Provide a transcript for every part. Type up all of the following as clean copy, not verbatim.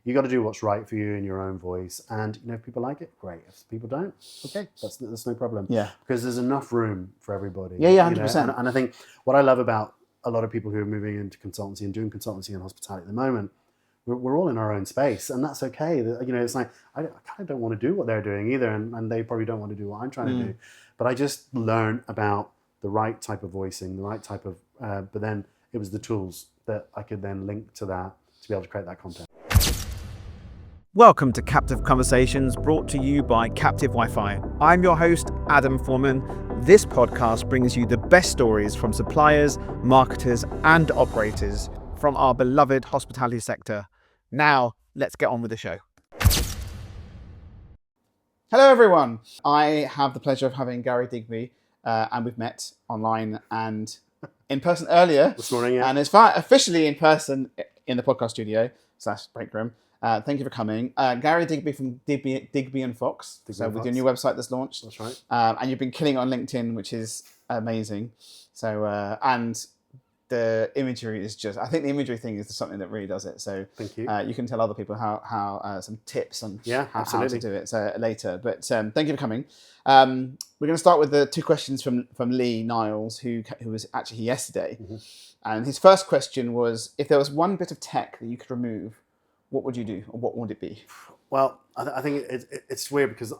you got to do what's right for you in your own voice. And if people like it, great. If people don't, okay, that's no problem. Yeah. Because there's enough room for everybody. Yeah, 100%. And I think what I love about a lot of people who are moving into consultancy and doing consultancy and hospitality at the moment, we're all in our own space, and that's okay. It's like I kind of don't want to do what they're doing either, and they probably don't want to do what I'm trying to do. But I just learn about the right type of voicing, the right type of. But then it was the tools that I could then link to that to be able to create that content. Welcome to Captive Conversations, brought to you by Captive Wi-Fi. I'm your host, Adam Foreman. This podcast brings you the best stories from suppliers, marketers, and operators from our beloved hospitality sector. Now, let's get on with the show. Hello, everyone. I have the pleasure of having Gary Digby, and we've met online and in person earlier. This morning, yeah. And it's officially in person in the podcast studio / break room. Thank you for coming. Gary Digby from Digby and Fox. With your new website that's launched. That's right. And you've been killing it on LinkedIn, which is amazing. So, and the imagery is just, I think the imagery thing is something that really does it. So Thank you. You can tell other people how some tips on how to do it later. But thank you for coming. We're going to start with the two questions from Lee Niles, who was actually here yesterday. Mm-hmm. And his first question was, if there was one bit of tech that you could remove, what would you do, or what would it be? Well, I think it's weird because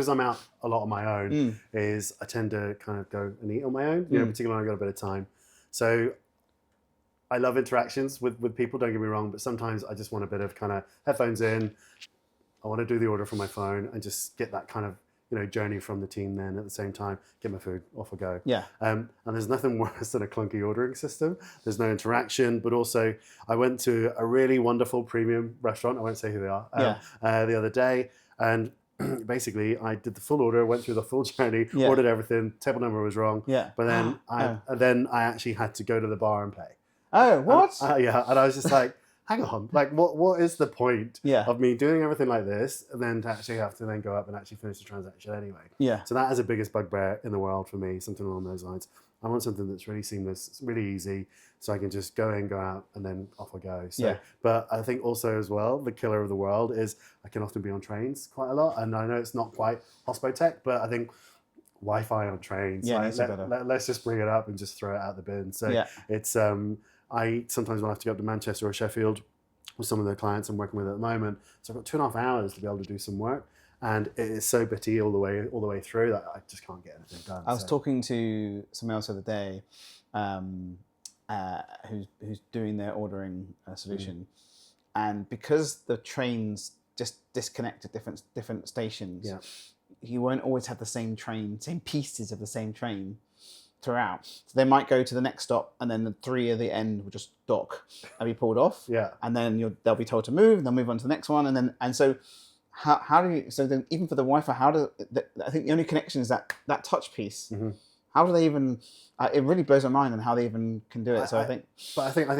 I'm out a lot on my own. Is I tend to kind of go and eat on my own. Particularly when I've got a bit of time. So I love interactions with people. Don't get me wrong, but sometimes I just want a bit of kind of headphones in. I want to do the order from my phone and just get that kind of journey from the team. Then at the same time, get my food, off I go. Yeah. And there's nothing worse than a clunky ordering system. There's no interaction, but also I went to a really wonderful premium restaurant. I won't say who they are. The other day, and basically I did the full order, went through the full journey, ordered everything. Table number was wrong. Yeah. But then I actually had to go to the bar and pay. Oh, what? And I was just like, hang on, like what is the point of me doing everything like this and then to actually have to then go up and actually finish the transaction anyway? Yeah. So that is the biggest bugbear in the world for me, something along those lines. I want something that's really seamless, it's really easy, so I can just go in, go out, and then off I go. So, but I think also as well, the killer of the world is I can often be on trains quite a lot, and I know it's not quite hospotech, but I think Wi-Fi on trains, let's just bring it up and just throw it out the bin. So it's I sometimes will have to go up to Manchester or Sheffield with some of the clients I'm working with at the moment. So I've got 2.5 hours to be able to do some work, and it is so bitty all the way through that I just can't get anything done. I was talking to someone else the other day, who's doing their ordering solution, and because the trains just disconnect at different stations, you won't always have the same pieces of the same train throughout. So they might go to the next stop, and then the three at the end will just dock and be pulled off. Yeah. And then they'll be told to move, and they'll move on to the next one, and so how do you? So then even for the Wi-Fi, I think the only connection is that touch piece. Mm-hmm. How do they even? It really blows my mind on how they even can do it. I think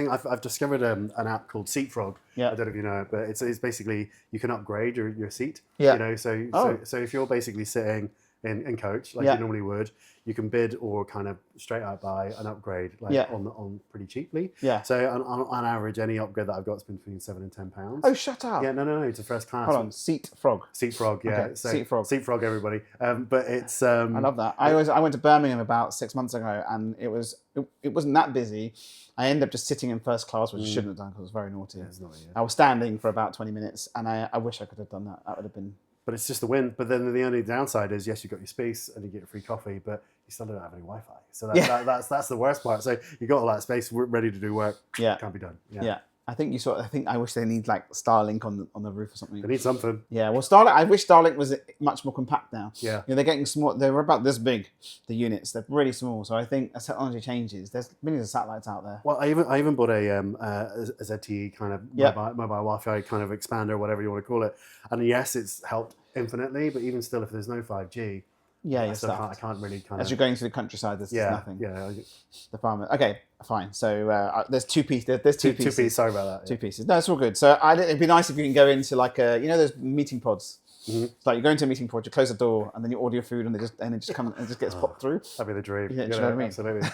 I've discovered an app called SeatFrog. Yeah. I don't know if you know it, but it's basically you can upgrade your seat. Yeah. So if you're basically sitting in coach like you normally would, you can bid or kind of straight out buy an upgrade on pretty cheaply. Yeah. So on average, any upgrade that I've got has been between £7 and £10. Oh, shut up! Yeah, no, it's a first class. Hold on, SeatFrog. SeatFrog, yeah. Okay. So, SeatFrog, everybody. But it's. I love that. I went to Birmingham about 6 months ago, and it wasn't that busy. I ended up just sitting in first class, which I shouldn't have done because it was very naughty. Yeah, it's not, I was standing for about 20 minutes, and I wish I could have done that. That would have been. But it's just the wind. But then the only downside is, yes, you've got your space and you get your free coffee, but you still don't have any Wi-Fi. So that's the worst part. So you got all that space ready to do work. Yeah, can't be done. Yeah. I think I wish they need like Starlink on the roof or something. They need something. Yeah. Well, Starlink. I wish Starlink was much more compact now. Yeah. They're getting small. They're about this big. The units. They're really small. So I think as technology changes, there's millions of satellites out there. Well, I even bought a ZTE kind of mobile Wi-Fi kind of expander, whatever you want to call it. And yes, it's helped infinitely. But even still, if there's no 5G. Yeah, I can't really kind of. As you're going through the countryside, there's nothing. Yeah. The farmer. Okay, fine. So there's two pieces. There's two pieces. 2 pieces. Sorry about that. Two pieces. No, it's all good. So it'd be nice if you can go into like those meeting pods. Mm-hmm. It's like you go into a meeting pod, you close the door, and then you order your food, and it just gets popped through. That'd be the dream. Yeah, do you know what I mean? Absolutely.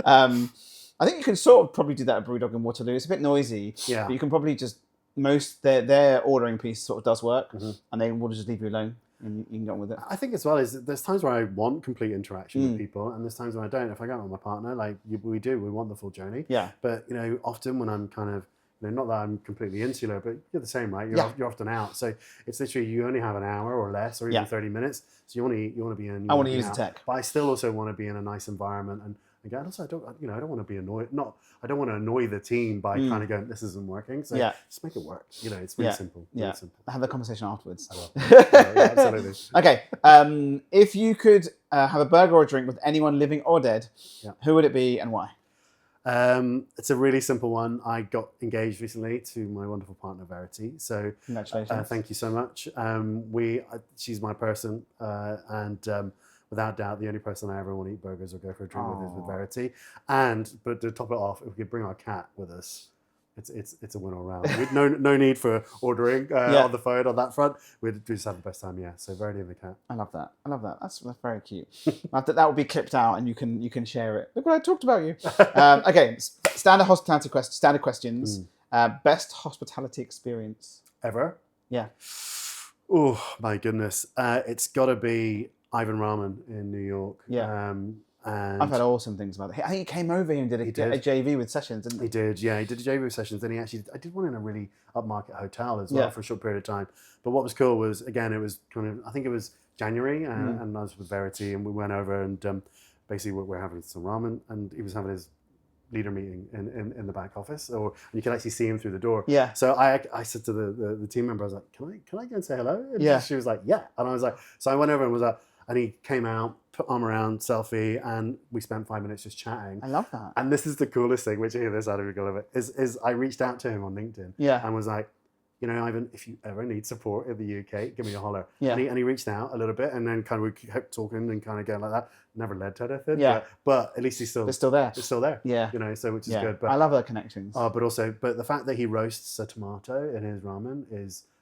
I think you can sort of probably do that at Brewdog and Waterloo. It's a bit noisy. Yeah. But you can probably just their ordering piece sort of does work, and they will just leave you alone. And you can get on with it. I think as well is there's times where I want complete interaction with people, and there's times when I don't. If I go out with my partner, like we want the full journey. Yeah. But often when I'm kind of, not that I'm completely insular, but you're the same, right? You're often out, so it's literally you only have an hour or less, or even 30 minutes. So you want to be in. I want to use the tech, but I still also want to be in a nice environment. And again, also I don't want to be annoyed. I don't want to annoy the team by kind of going, this isn't working. So just make it work. It's really simple. Really simple. Have the conversation afterwards. I will. Absolutely. Okay. If you could have a burger or a drink with anyone living or dead, who would it be and why? It's a really simple one. I got engaged recently to my wonderful partner Verity. So congratulations. Thank you so much. She's my person, and without doubt, the only person I ever want to eat burgers or go for a drink with is with Verity. But to top it off, if we could bring our cat with us, it's a win all round. No need for ordering on the phone on that front. We just have the best time. So Verity and the cat. I love that. That's very cute. That will be clipped out and you can share it. Look what I talked about you. Okay, standard hospitality questions. Standard questions. Best hospitality experience ever? Yeah. Oh my goodness! It's got to be Ivan Ramen in New York. Yeah. And I've had awesome things about it. I think he came over here and did a JV with Sessions, didn't he? He did, yeah. He did a JV with Sessions. Then I did one in a really upmarket hotel as well for a short period of time. But what was cool was, again, it was I think it was January, and I was with Verity, and we went over and basically we're having some ramen, and he was having his leader meeting in the back office, and you can actually see him through the door. Yeah. So I said to the team member, I was like, can I go and say hello? And she was like, yeah. And I was like, so I went over and was like, and he came out, put arm around, selfie, and we spent 5 minutes just chatting. I love that. And this is the coolest thing, which you hear this out of it, is I reached out to him on LinkedIn and was like, Ivan, if you ever need support in the UK, give me a holler. Yeah. And he reached out a little bit, and then kind of we kept talking and kind of going like that. Never led to anything. Yeah. But at least he's still there. It's still there. Yeah. So which is good. But I love those connections. But the fact that he roasts a tomato in his ramen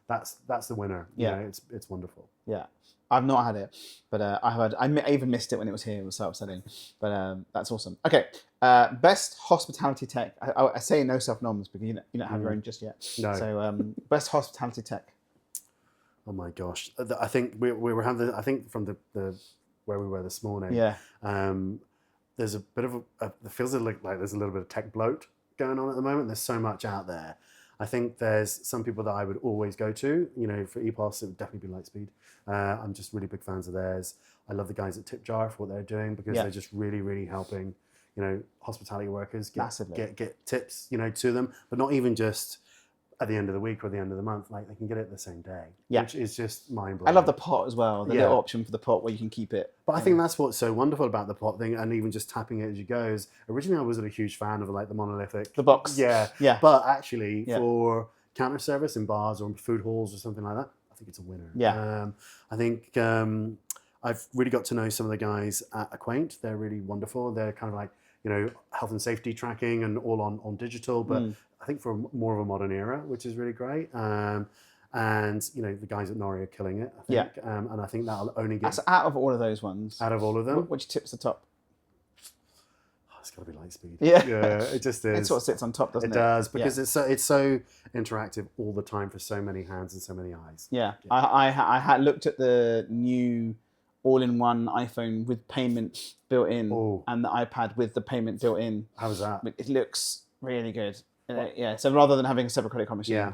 that's the winner. Yeah. It's wonderful. Yeah. I've not had it, but I even missed it when it was here. It was so upsetting, but that's awesome. Okay, best hospitality tech. I say no self-noms because you don't have your own just yet. No. So best hospitality tech. Oh my gosh! I think we were having. I think from the where we were this morning. Yeah. There's a bit of it feels like there's a little bit of tech bloat going on at the moment. There's so much out there. I think there's some people that I would always go to. For EPOS, it would definitely be Lightspeed. I'm just really big fans of theirs. I love the guys at TipJar for what they're doing because they're just really, really helping, hospitality workers get tips, to them, but not even just at the end of the week or the end of the month. Like they can get it the same day, which is just mind blowing. I love the pot as well. The little option for the pot where you can keep it. But I think that's what's so wonderful about the pot thing, and even just tapping it as you go. Is originally I wasn't a huge fan of the monolithic, the box. Yeah. But actually, for counter service in bars or food halls or something like that, I think it's a winner. Yeah. I think I've really got to know some of the guys at Aquaint. They're really wonderful. They're kind of like health and safety tracking and all on digital, but I think for more of a modern era, which is really great. And the guys at Nory are killing it, I think. And I think that'll only get... That's out of all of those ones. Out of all of them? Which tip's the top? Oh, it's got to be Lightspeed. Yeah. Yeah, it just is. It sort of sits on top, doesn't it? It does, because it's so interactive all the time for so many hands and so many eyes. Yeah. I had looked at the new all-in-one iPhone with payment built in and the iPad with the payment built in. How's that? It looks really good. So rather than having a separate credit card machine,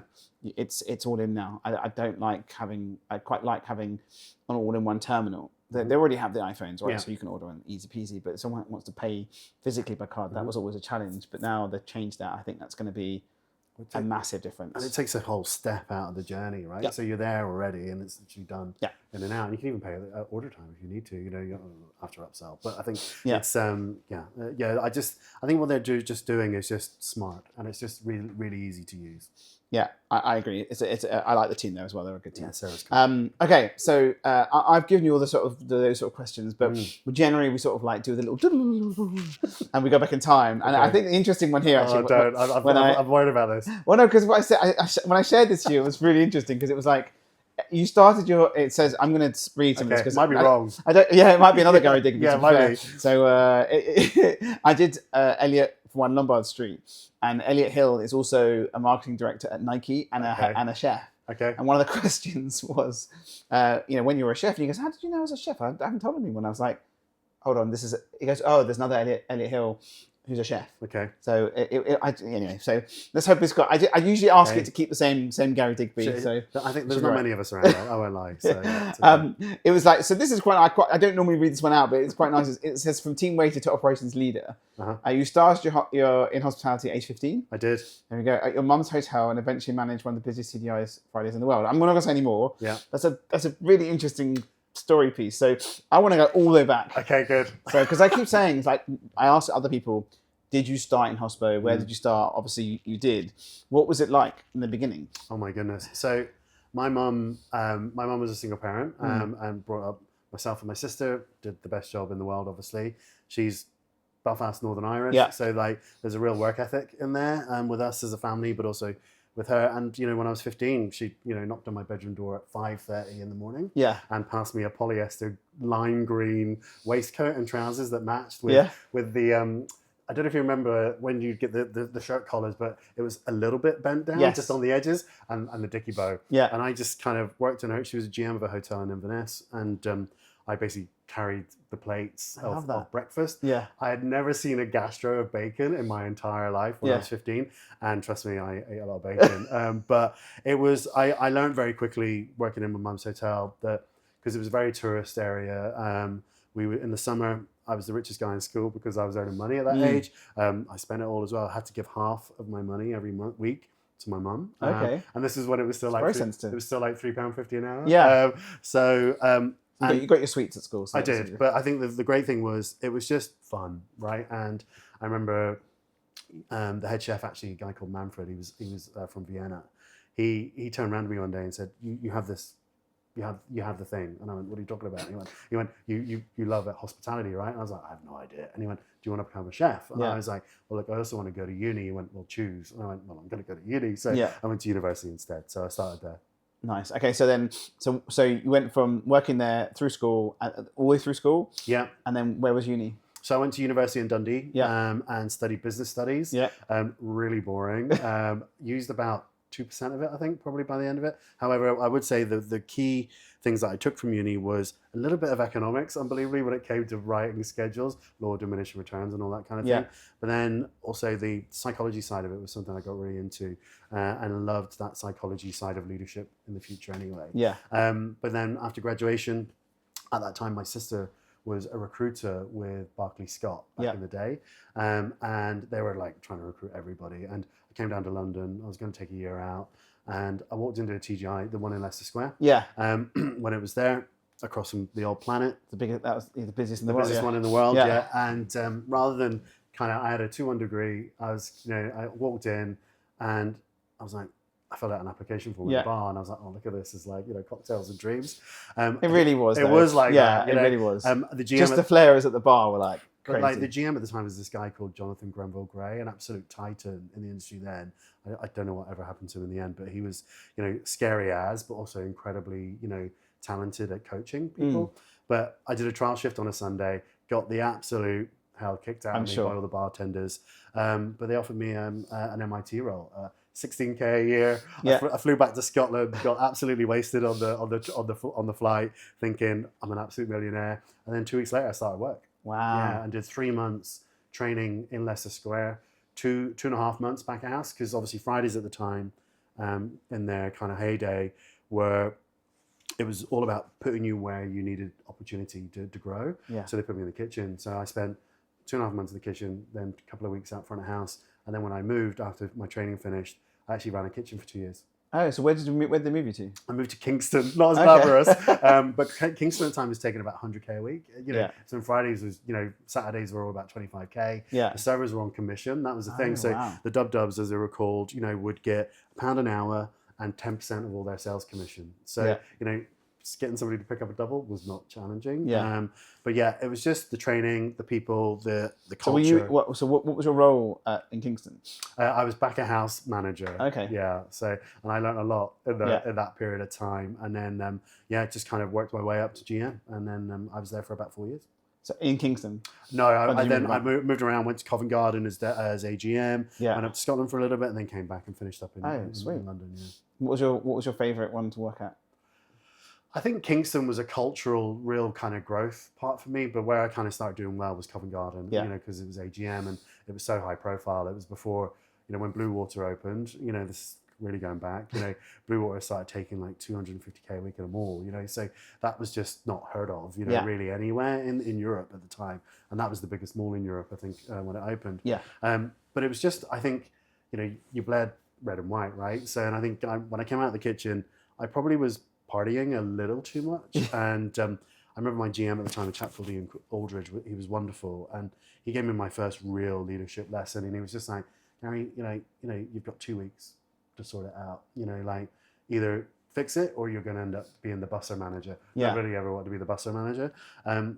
it's all in now. I quite like having an all-in-one terminal. They already have the iPhones, right? So you can order them easy peasy, but if someone wants to pay physically by card, that was always a challenge. But now they've changed that. I think that's going to be a massive difference. And it takes a whole step out of the journey, right? Yep. So you're there already and it's actually done in and out. And you can even pay at order time if you need to, you after upsell. But I think it's, I think what they're just doing is just smart and it's just really, really easy to use. Yeah, I agree. I like the team there as well. They're a good team. Yeah, Sarah's good. Okay, so I've given you all those sort of questions, but generally we sort of like do the little and we go back in time. And I think the interesting one here actually. I'm worried about this. Well, no, because what I said when I shared this to you, it was really interesting because it was like you started your. It says I'm going to read some of this because might be wrong. I don't. Yeah, it might be another Gary Digby. Yeah, it might be. So I did Elliot 1 Lombard Street. And Elliot Hill is also a marketing director at Nike and a chef. Okay. And one of the questions was, when you were a chef, and he goes, how did you know I was a chef? I haven't told anyone. I was like, hold on, he goes, oh, there's another Elliot Hill who's a chef. Okay. So anyway, so let's hope it's got. I usually ask it to keep the same Gary Digby. So I think there's not many of us around. I won't lie. So, it was like, so this is I don't normally read this one out, but it's quite nice. It says from team waiter to operations leader. You started your in hospitality at age 15. I did. There we go. At your mum's hotel, and eventually managed one of the busiest CDIs Fridays in the world. I'm not going to say any more. Yeah. That's a really interesting story piece. So I want to go all the way back. Okay, good. So because I keep saying, it's like, I asked other people, did you start in hospo? Where did you start? Obviously you did. What was it like in the beginning? Oh my goodness. So my mum was a single parent and brought up myself and my sister, did the best job in the world, obviously. She's Belfast, Northern Irish. Yeah. So like there's a real work ethic in there with us as a family, but also with her. And, when I was 15, she, knocked on my bedroom door at 5:30 in the morning. Yeah. And passed me a polyester lime green waistcoat and trousers that matched with the, I don't know if you remember when you get the shirt collars, but it was a little bit bent down, just on the edges, and the dicky bow. Yeah. And I just kind of worked on her. She was a GM of a hotel in Inverness, and I basically carried the plates of breakfast. Yeah. I had never seen a gastro of bacon in my entire life when I was 15. And trust me, I ate a lot of bacon. But it was, I learned very quickly working in my mum's hotel that, because it was a very tourist area, we were in the summer, I was the richest guy in school because I was earning money at that age. I spent it all as well. I had to give half of my money every week to my mum. Okay. And this is when it was still like sensitive. It was still like £3.50 an hour. Yeah. And you got your sweets at school. So I did, but I think the great thing was it was just fun, right? And I remember the head chef, actually, a guy called Manfred. He was from Vienna. He turned around to me one day and said, "You have this, you have the thing." And I went, "What are you talking about?" And he went, "You love hospitality, right?" And I was like, "I have no idea." And he went, "Do you want to become a chef?" And I was like, "Well, look, I also want to go to uni." He went, "Well, choose." And I went, "Well, I'm going to go to uni." So I went to university instead. So I started there. Nice. Okay, so then, so you went from working there through school, all the way through school. Yeah. And then where was uni? So I went to university in Dundee. Yeah. And studied business studies. Yeah. Really boring. Used about 2% of it, I think, probably by the end of it. However, I would say the key things that I took from uni was a little bit of economics, unbelievably, when it came to writing schedules, law of diminishing returns and all that kind of thing. But then also the psychology side of it was something I got really into and loved that psychology side of leadership in the future anyway. Yeah. But then after graduation, at that time, my sister was a recruiter with Barclay Scott back in the day. And they were like trying to recruit everybody. And I came down to London. I was going to take a year out. And I walked into a TGI, the one in Leicester Square. Yeah. When it was there, across from the old Planet. That was the busiest in the world. The busiest one in the world, And rather than I had a 2-1 degree, I walked in and I was like, I filled out an application form in the bar and I was like, oh, look at this. It's like, cocktails and dreams. It really was. It was like that. It really was. The GM just the flares at the bar were like crazy. But like the GM at the time was this guy called Jonathan Grenville Gray, an absolute titan in the industry then. I don't know what ever happened to him in the end, but he was, scary as, but also incredibly, talented at coaching people. But I did a trial shift on a Sunday, got the absolute hell kicked out of me by all the bartenders. But they offered me an MIT role, $16K a year. I flew back to Scotland, got absolutely wasted on the flight, thinking I'm an absolute millionaire. And then 2 weeks later, I started work. Wow. Yeah, and did 3 months training in Leicester Square, 2.5 months back at house, because obviously Fridays at the time, in their kind of heyday, it was all about putting you where you needed opportunity to grow. Yeah. So they put me in the kitchen. So I spent 2.5 months in the kitchen, then a couple of weeks out front of house. And then when I moved, after my training finished, I actually ran a kitchen for 2 years. Oh, so where did they move you to? I moved to Kingston, not as glamorous, but Kingston at the time was taking about 100K a week. So on Fridays was, Saturdays were all about 25K. Yeah. The servers were on commission. That was the thing. So the dubs, as they were called, would get £1 an hour and 10% of all their sales commission. So, getting somebody to pick up a double was not challenging. Yeah. But yeah, it was just the training, the people, the culture. So what was your role in Kingston? I was back of house manager. Okay. Yeah. So, and I learned a lot in that period of time. And then, just kind of worked my way up to GM. And then I was there for about 4 years. So in Kingston? No, I moved around, went to Covent Garden as AGM, went up to Scotland for a little bit, and then came back and finished up in London. Yeah. What was your favourite one to work at? I think Kingston was a cultural, real kind of growth part for me, but where I kind of started doing well was Covent Garden, because it was AGM and it was so high profile. It was before, when Blue Water opened, this is really going back, Blue Water started taking like 250k a week in a mall, so that was just not heard of, really anywhere in Europe at the time. And that was the biggest mall in Europe, I think, when it opened. Yeah. But it was just, I think, you bled red and white, right? So, and I think when I came out of the kitchen, I probably was partying a little too much. And I remember my GM at the time, a chap called Ian Aldridge, he was wonderful. And he gave me my first real leadership lesson. And he was just like, Gary, you've got 2 weeks to sort it out. Like either fix it or you're going to end up being the busser manager. I don't really ever want to be the busser manager.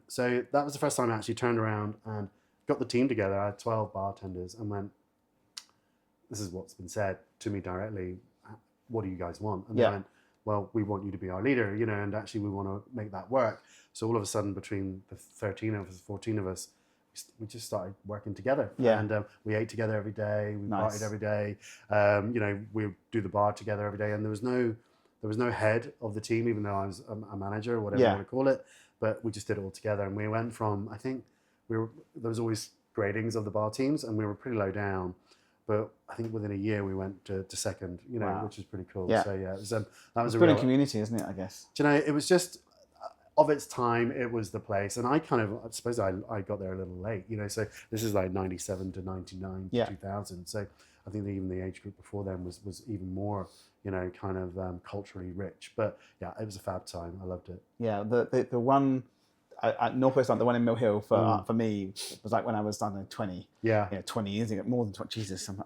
So that was the first time I actually turned around and got the team together. I had 12 bartenders and went, this is what's been said to me directly. What do you guys want? And they went, well, we want you to be our leader, and actually we want to make that work. So all of a sudden, between the 13 of us, 14 of us, we just started working together. And we ate together every day. We partied every day. We do the bar together every day. And there was no head of the team, even though I was a manager or whatever you want to call it. But we just did it all together. And we went from, I think, there was always gradings of the bar teams, and we were pretty low down. But I think within a year we went to second, which is pretty cool. Yeah. So yeah, it was, that was a brilliant real community, isn't it? I guess. Do it was just of its time. It was the place, and I suppose I got there a little late. So this is like 97 to 99 to 2000. So I think even the age group before then was even more, kind of culturally rich. But yeah, it was a fab time. I loved it. Yeah, the one. At Northwest, like the one in Mill Hill for me was like when I was 20. 20 years ago, more than 20. Jesus, I'm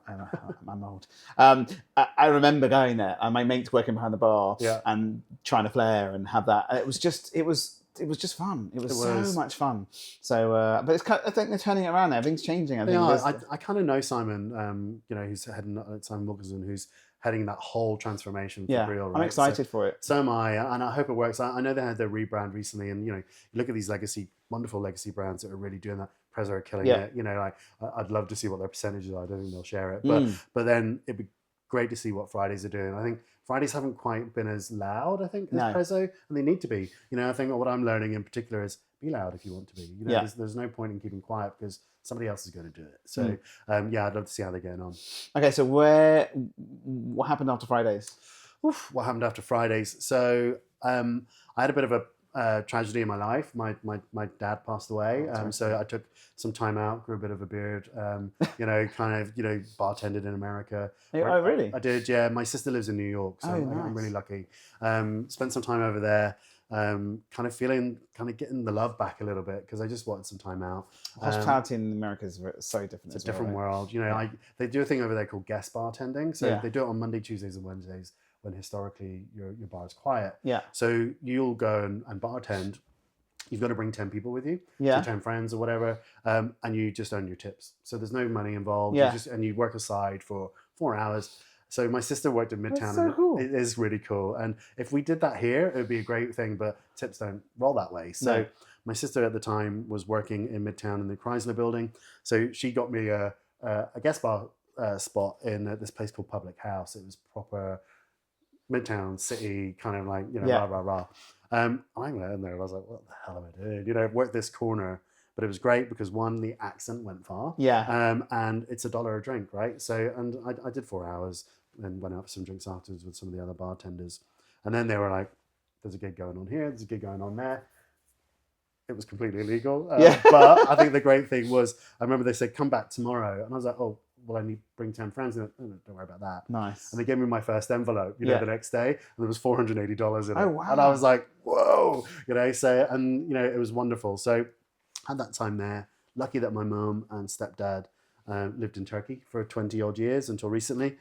old. I remember going there, and my mates working behind the bar and trying to flare and have that. And it was just fun. It was so much fun. So, but I think they're turning it around now. Everything's changing. I kind of know Simon. Who's heading Simon Wilkinson, who's heading that whole transformation for Real. Right? I'm excited for it. So am I, and I hope it works. I know they had their rebrand recently, and you look at these wonderful legacy brands that are really doing that. Prezzo are killing it. Like I'd love to see what their percentages are. I don't think they'll share it, but then it'd be great to see what Fridays are doing. I think Fridays haven't quite been as loud, as Prezzo, and they need to be. I think what I'm learning in particular is be loud if you want to be. There's no point in keeping quiet because somebody else is going to do it. So, I'd love to see how they're getting on. Okay, so what happened after Fridays? What happened after Fridays? So, I had a bit of a tragedy in my life. My dad passed away. So I took some time out, grew a bit of a beard, bartended in America. Oh, really? I did, yeah. My sister lives in New York, so I'm really lucky. Spent some time over there. Kind of getting the love back a little bit because I just wanted some time out. Hospitality in America is so different. It's a different world. They do a thing over there called guest bartending. So they do it on Monday, Tuesdays, and Wednesdays when historically your bar is quiet. Yeah. So you'll go and bartend. You've got to bring 10 people with you, so 10 friends or whatever, and you just earn your tips. So there's no money involved. And you work aside for 4 hours. So my sister worked in Midtown. That's so cool. It is really cool. And if we did that here, it would be a great thing, but tips don't roll that way. So my sister at the time was working in Midtown in the Chrysler building. So she got me a guest bar spot in this place called Public House. It was proper Midtown City, kind of like, rah, rah, rah. I went in there and I was like, what the hell am I doing? I've worked this corner. But it was great because one, the accent went far. And it's $1 a drink, right? So, and I did 4 hours and went out for some drinks afterwards with some of the other bartenders. And then they were like, there's a gig going on here, there's a gig going on there. It was completely illegal. But I think the great thing was, I remember they said, come back tomorrow. And I was like, oh, well, I need to bring 10 friends. And they, don't worry about that. Nice. And they gave me my first envelope, the next day. And there was $480 in it. Oh, wow. And I was like, whoa, so, and, it was wonderful. So, had that time there. Lucky that my mum and stepdad lived in Turkey for 20 odd years until recently.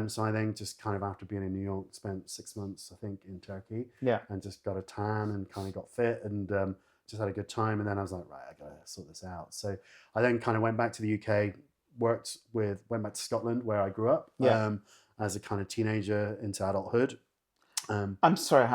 So I then just kind of, after being in New York, spent 6 months, I think, in Turkey. And just got a tan and kind of got fit and just had a good time. And then I was like, right, I gotta sort this out. So I then kind of went back to the UK, went back to Scotland where I grew up as a kind of teenager into adulthood. I'm sorry,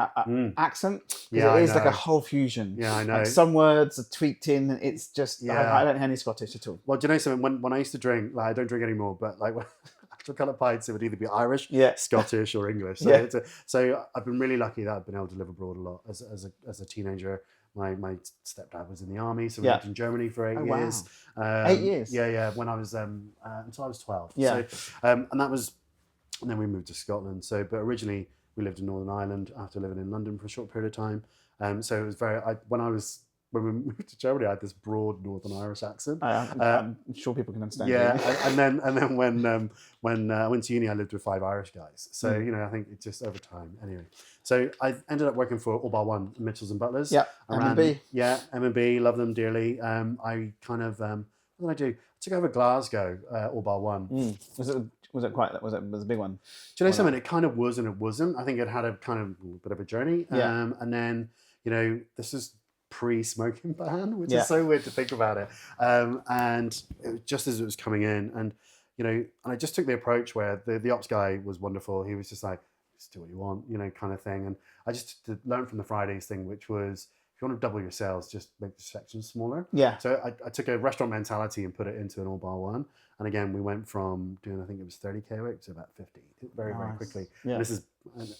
accent? Yeah, it is like a whole fusion. Yeah, I know. Like some words are tweaked in. It's just I don't hear any Scottish at all. Well, do you know something? When I used to drink, like I don't drink anymore, but like when actual colour pints, it would either be Irish, Scottish, or English. So, so I've been really lucky that I've been able to live abroad a lot as a teenager. My stepdad was in the army, so we lived in Germany for 8 years. Wow. 8 years? Yeah. When I was until I was 12. Yeah. So, and then we moved to Scotland. So, but originally we lived in Northern Ireland after living in London for a short period of time. So it was when we moved to Germany, I had this broad Northern Irish accent. I'm sure people can understand. Yeah, and then when I went to uni, I lived with 5 Irish guys. So I think it just over time. Anyway, so I ended up working for All Bar One, Mitchells and Butlers. Yeah, M&B. Yeah, M&B, love them dearly. I kind of what did I do? I took over Glasgow, All Bar One. Was it a big one? Do you know something? It kind of was and it wasn't. I think it had a kind of bit of a journey. Yeah. And then this is pre-smoking ban, which is so weird to think about it. And it was just as it was coming in, and and I just took the approach where the ops guy was wonderful. He was just like, just do what you want, kind of thing. And I just learned from the Fridays thing, which was, if you want to double your sales, just make the sections smaller. Yeah. So I took a restaurant mentality and put it into an All Bar One. And again, we went from doing, I think it was 30K a week to about 50, very quickly. Yeah. This is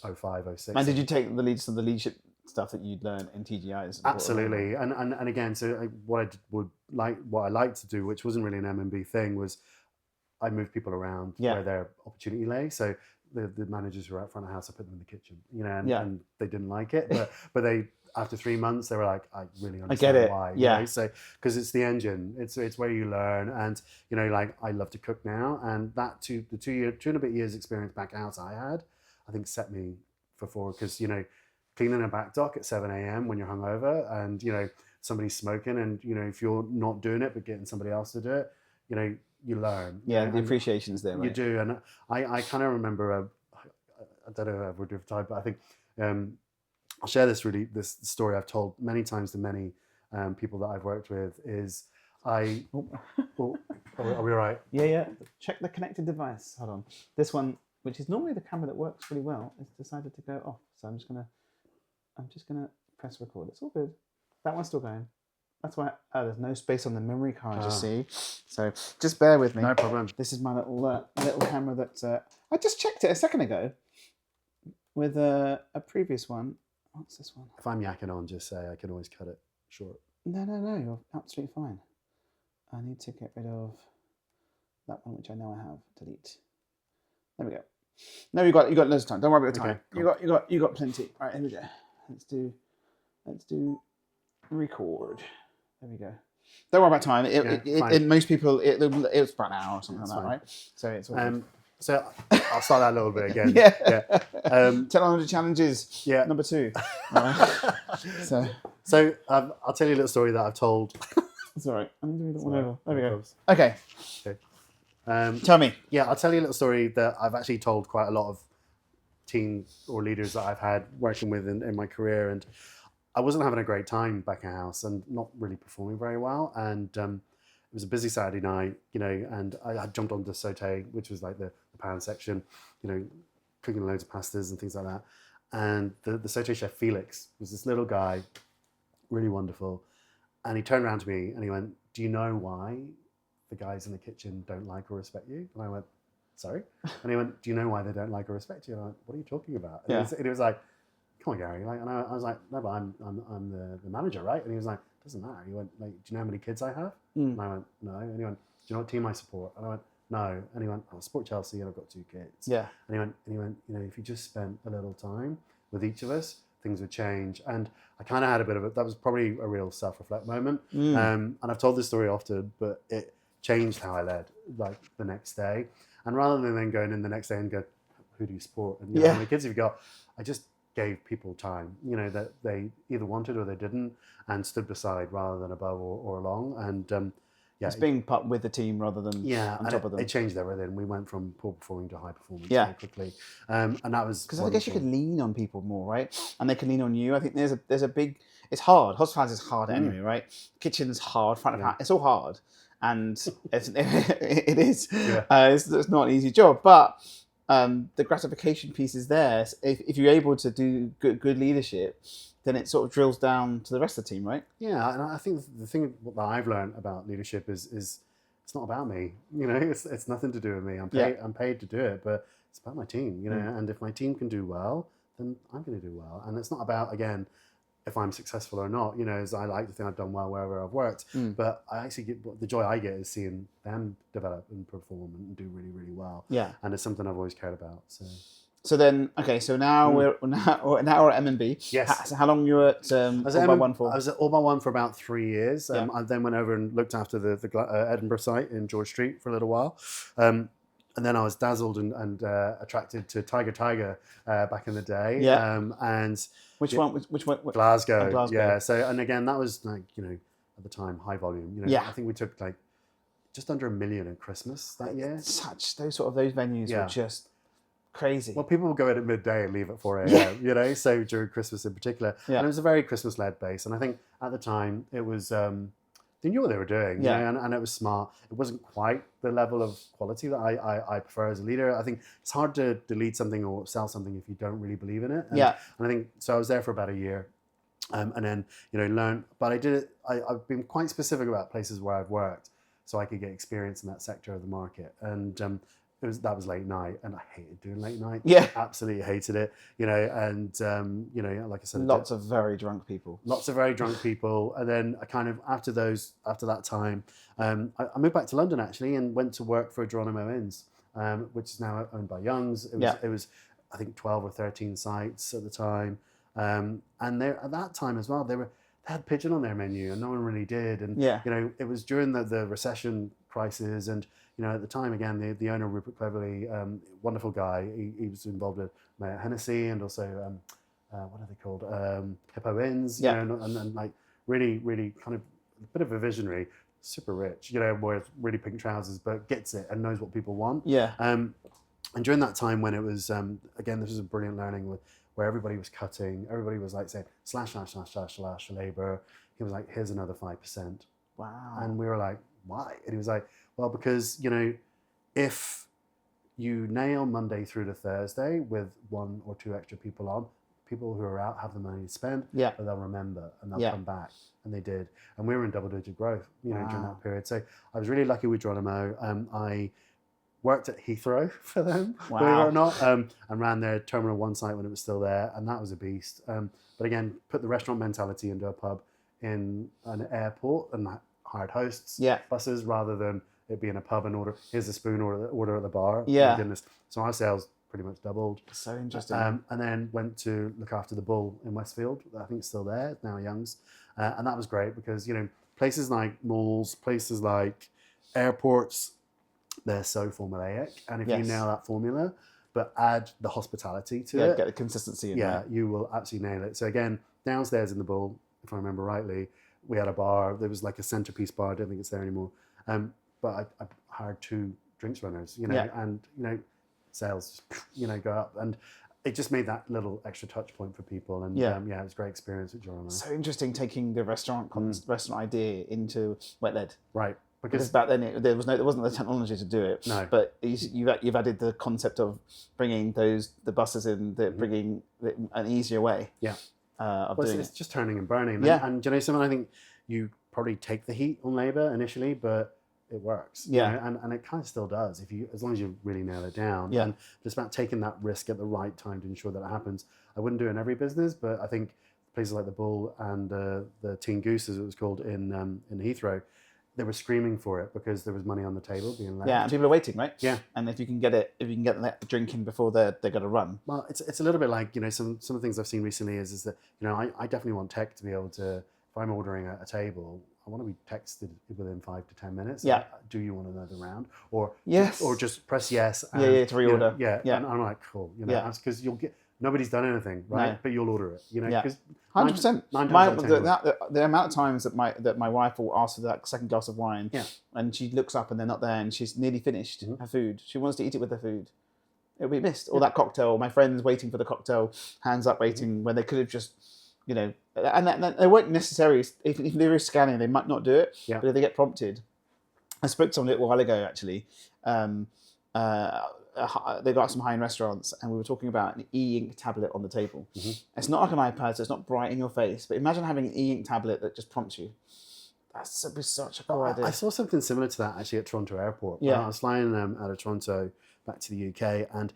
05, 06. And did you take the leadership stuff that you'd learned in TGIs? Absolutely. And again, so what I liked to do, which wasn't really an M&B thing, was I moved people around where their opportunity lay. So the managers who were out front of the house, I put them in the kitchen, and they didn't like it, but they, after 3 months, they were like, I really understand why. Yeah. So, because it's the engine, it's where you learn. And, like, I love to cook now. And that the 2 and a bit years experience back out I had, I think set me for forward. Because, cleaning a back dock at 7 a.m. when you're hungover and, somebody's smoking and, if you're not doing it, but getting somebody else to do it, you learn. Yeah, the appreciation's there, right? You do. And I kind of remember, I don't know if we're doing time, but I think, I'll share this story I've told many times to many people that I've worked with is are we all right? Yeah. Check the connected device. Hold on. This one, which is normally the camera that works really well, has decided to go off. So I'm just gonna press record. It's all good. That one's still going. That's why there's no space on the memory card, you see. So just bear with me. No problem. This is my little camera that I just checked it a second ago with a previous one. What's this one? If I'm yakking on, just say I can always cut it short. No, you're absolutely fine. I need to get rid of that one, which I know I have. Delete. There we go. No, you got loads of time. Don't worry about the time. Okay, you got plenty. All right, here we go. Let's do record. There we go. Don't worry about time. Most people, it was about an hour or something like that, right? So it's all good. So I'll start that a little bit again. Yeah. Technology challenges. Yeah. Number 2. Right. So I'll tell you a little story that I've told. It's all right. I need to read that one over. There we go. Okay. Tell me. Yeah, I'll tell you a little story that I've actually told quite a lot of teams or leaders that I've had working with in my career, and I wasn't having a great time back in house and not really performing very well, and it was a busy Saturday night, and I jumped onto the saute, which was like the pan section, cooking loads of pastas and things like that. And the saute chef, Felix, was this little guy, really wonderful. And he turned around to me and he went, "Do you know why the guys in the kitchen don't like or respect you?" And I went, "Sorry?" And he went, "Do you know why they don't like or respect you?" And I went, "What are you talking about?" And he was like, "Come on, Gary." And I was like, "No, but I'm the manager, right?" And he was like, "Doesn't matter." He went, "Like, do you know how many kids I have?" And I went, "No." And he went, "Do you know what team I support?" And I went, "No." And he went, "I support Chelsea and I've got 2 kids." Yeah. And he went, "If you just spent a little time with each of us, things would change." And I kind of had a bit of it. That was probably a real self-reflect moment. And I've told this story often, but it changed how I led, like the next day. And rather than then going in the next day and go, "Who do you support? And how many kids have you got?" I just gave people time, that they either wanted or they didn't, and stood beside rather than above or along. And it's being part with the team rather than on top of them. It changed everything. We went from poor performing to high performance very quickly, and that was because I guess you could lean on people more, right? And they can lean on you. I think there's a big. It's hard. Hospitality is hard anyway, right? Kitchen's hard. Front of house, it's all hard, and it is. Yeah. It's not an easy job, but the gratification piece is there. If you're able to do good leadership, then it sort of drills down to the rest of the team, right? Yeah, and I think the thing that I've learned about leadership is it's not about me. It's nothing to do with me. I'm paid to do it, but it's about my team. And if my team can do well, then I'm going to do well. And it's not about, again, if I'm successful or not. As I like to think I've done well wherever I've worked, but I actually get the joy I get is seeing them develop and perform and do really, really well. Yeah, and it's something I've always cared about. So then, okay, so now we're at M&B. Yes. So how long you were at All by One for? I was at All by One for about 3 years. I then went over and looked after the Edinburgh site in George Street for a little while. And then I was dazzled and attracted to Tiger back in the day. Yeah. And which one? Glasgow. Glasgow. Yeah. So, and again, that was like, at the time, high volume. I think we took like just under 1 million in Christmas that year. Those venues were just crazy. Well, people would go in at midday and leave at 4 a.m. So during Christmas in particular, and it was a very Christmas-led base. And I think at the time it was they knew what they were doing, and it was smart. It wasn't quite the level of quality that I prefer as a leader. I think it's hard to lead something or sell something if you don't really believe in it. And I think so. I was there for about a year, and then learned. But I did it. I've been quite specific about places where I've worked, so I could get experience in that sector of the market. And that was late night, and I hated doing late night. Yeah, absolutely hated it. And like I said, lots of very drunk people. And then I kind of after that time, I moved back to London actually, and went to work for Geronimo Inns, which is now owned by Young's. It was I think 12 or 13 sites at the time, and there at that time as well they had pigeon on their menu, and no one really did. And it was during the recession crisis, and at the time, again, the owner, Rupert Cleverly, wonderful guy. He was involved with Hennessy and also, what are they called? Hippo Inns, and like really, really kind of a bit of a visionary, super rich, wears really pink trousers, but gets it and knows what people want. Yeah. And during that time when it was, again, this was a brilliant learning where everybody was cutting, everybody was like saying, slash for labor. He was like, here's another 5%. Wow. And we were like, why? And he was like, well, because, if you nail Monday through to Thursday with 1 or 2 extra people on, people who are out have the money to spend, but they'll remember and they'll come back. And they did. And we were in double-digit growth, during that period. So I was really lucky with Geronimo. I worked at Heathrow for them, believe it or not, and ran their Terminal 1 site when it was still there. And that was a beast. But again, put the restaurant mentality into a pub in an airport and hired hosts, buses, rather than it being a pub and order, here's a spoon, order at the bar. Yeah. My goodness. So our sales pretty much doubled. So interesting. And then went to look after the Bull in Westfield. I think it's still there, now Young's. And that was great because, places like malls, places like airports, they're so formulaic. And if you nail that formula, but add the hospitality to it. Get the consistency in there. You will absolutely nail it. So again, downstairs in the Bull, if I remember rightly, we had a bar. There was like a centerpiece bar. I don't think it's there anymore. But I hired 2 drinks runners, and sales, go up, and it just made that little extra touch point for people. And it was a great experience at Geronimo. So interesting taking the restaurant idea into wet-led. Right. Because back then there wasn't the technology to do it. No. But you've added the concept of bringing the buses in, bringing an easier way. Yeah. It's just turning and burning. Yeah. And something, I think you probably take the heat on labour initially, but it works. Yeah. And it kind of still does as long as you really nail it down. Yeah. And just about taking that risk at the right time to ensure that it happens. I wouldn't do it in every business, but I think places like the Bull and the Teen Goose, as it was called in Heathrow, they were screaming for it because there was money on the table being left. Yeah, and people are waiting, right? Yeah. And if you can get the drink in before they're going to run. Well, it's a little bit like, some of the things I've seen recently is that, I definitely want tech to be able to, if I'm ordering a table, I want to be texted within 5 to 10 minutes. Yeah. Like, do you want another round? Or yes. Or just press yes. And, to reorder. Yeah. And I'm like, cool. That's because you'll get, nobody's done anything, right? No. But you'll order it. Because 100%. The amount of times that my wife will ask for that second glass of wine, and she looks up and they're not there, and she's nearly finished her food. She wants to eat it with her food. It'll be missed. Or that cocktail. My friend's waiting for the cocktail, hands up waiting, when they could have just, and they won't necessarily. If they're scanning, they might not do it. But if they get prompted, I spoke to someone a little while ago actually. they got some high-end restaurants, and we were talking about an e-ink tablet on the table. It's not like an iPad, so it's not bright in your face. But imagine having an e-ink tablet that just prompts you. That's such a cool idea. I saw something similar to that actually at Toronto Airport. Yeah. I was flying out of Toronto back to the UK, and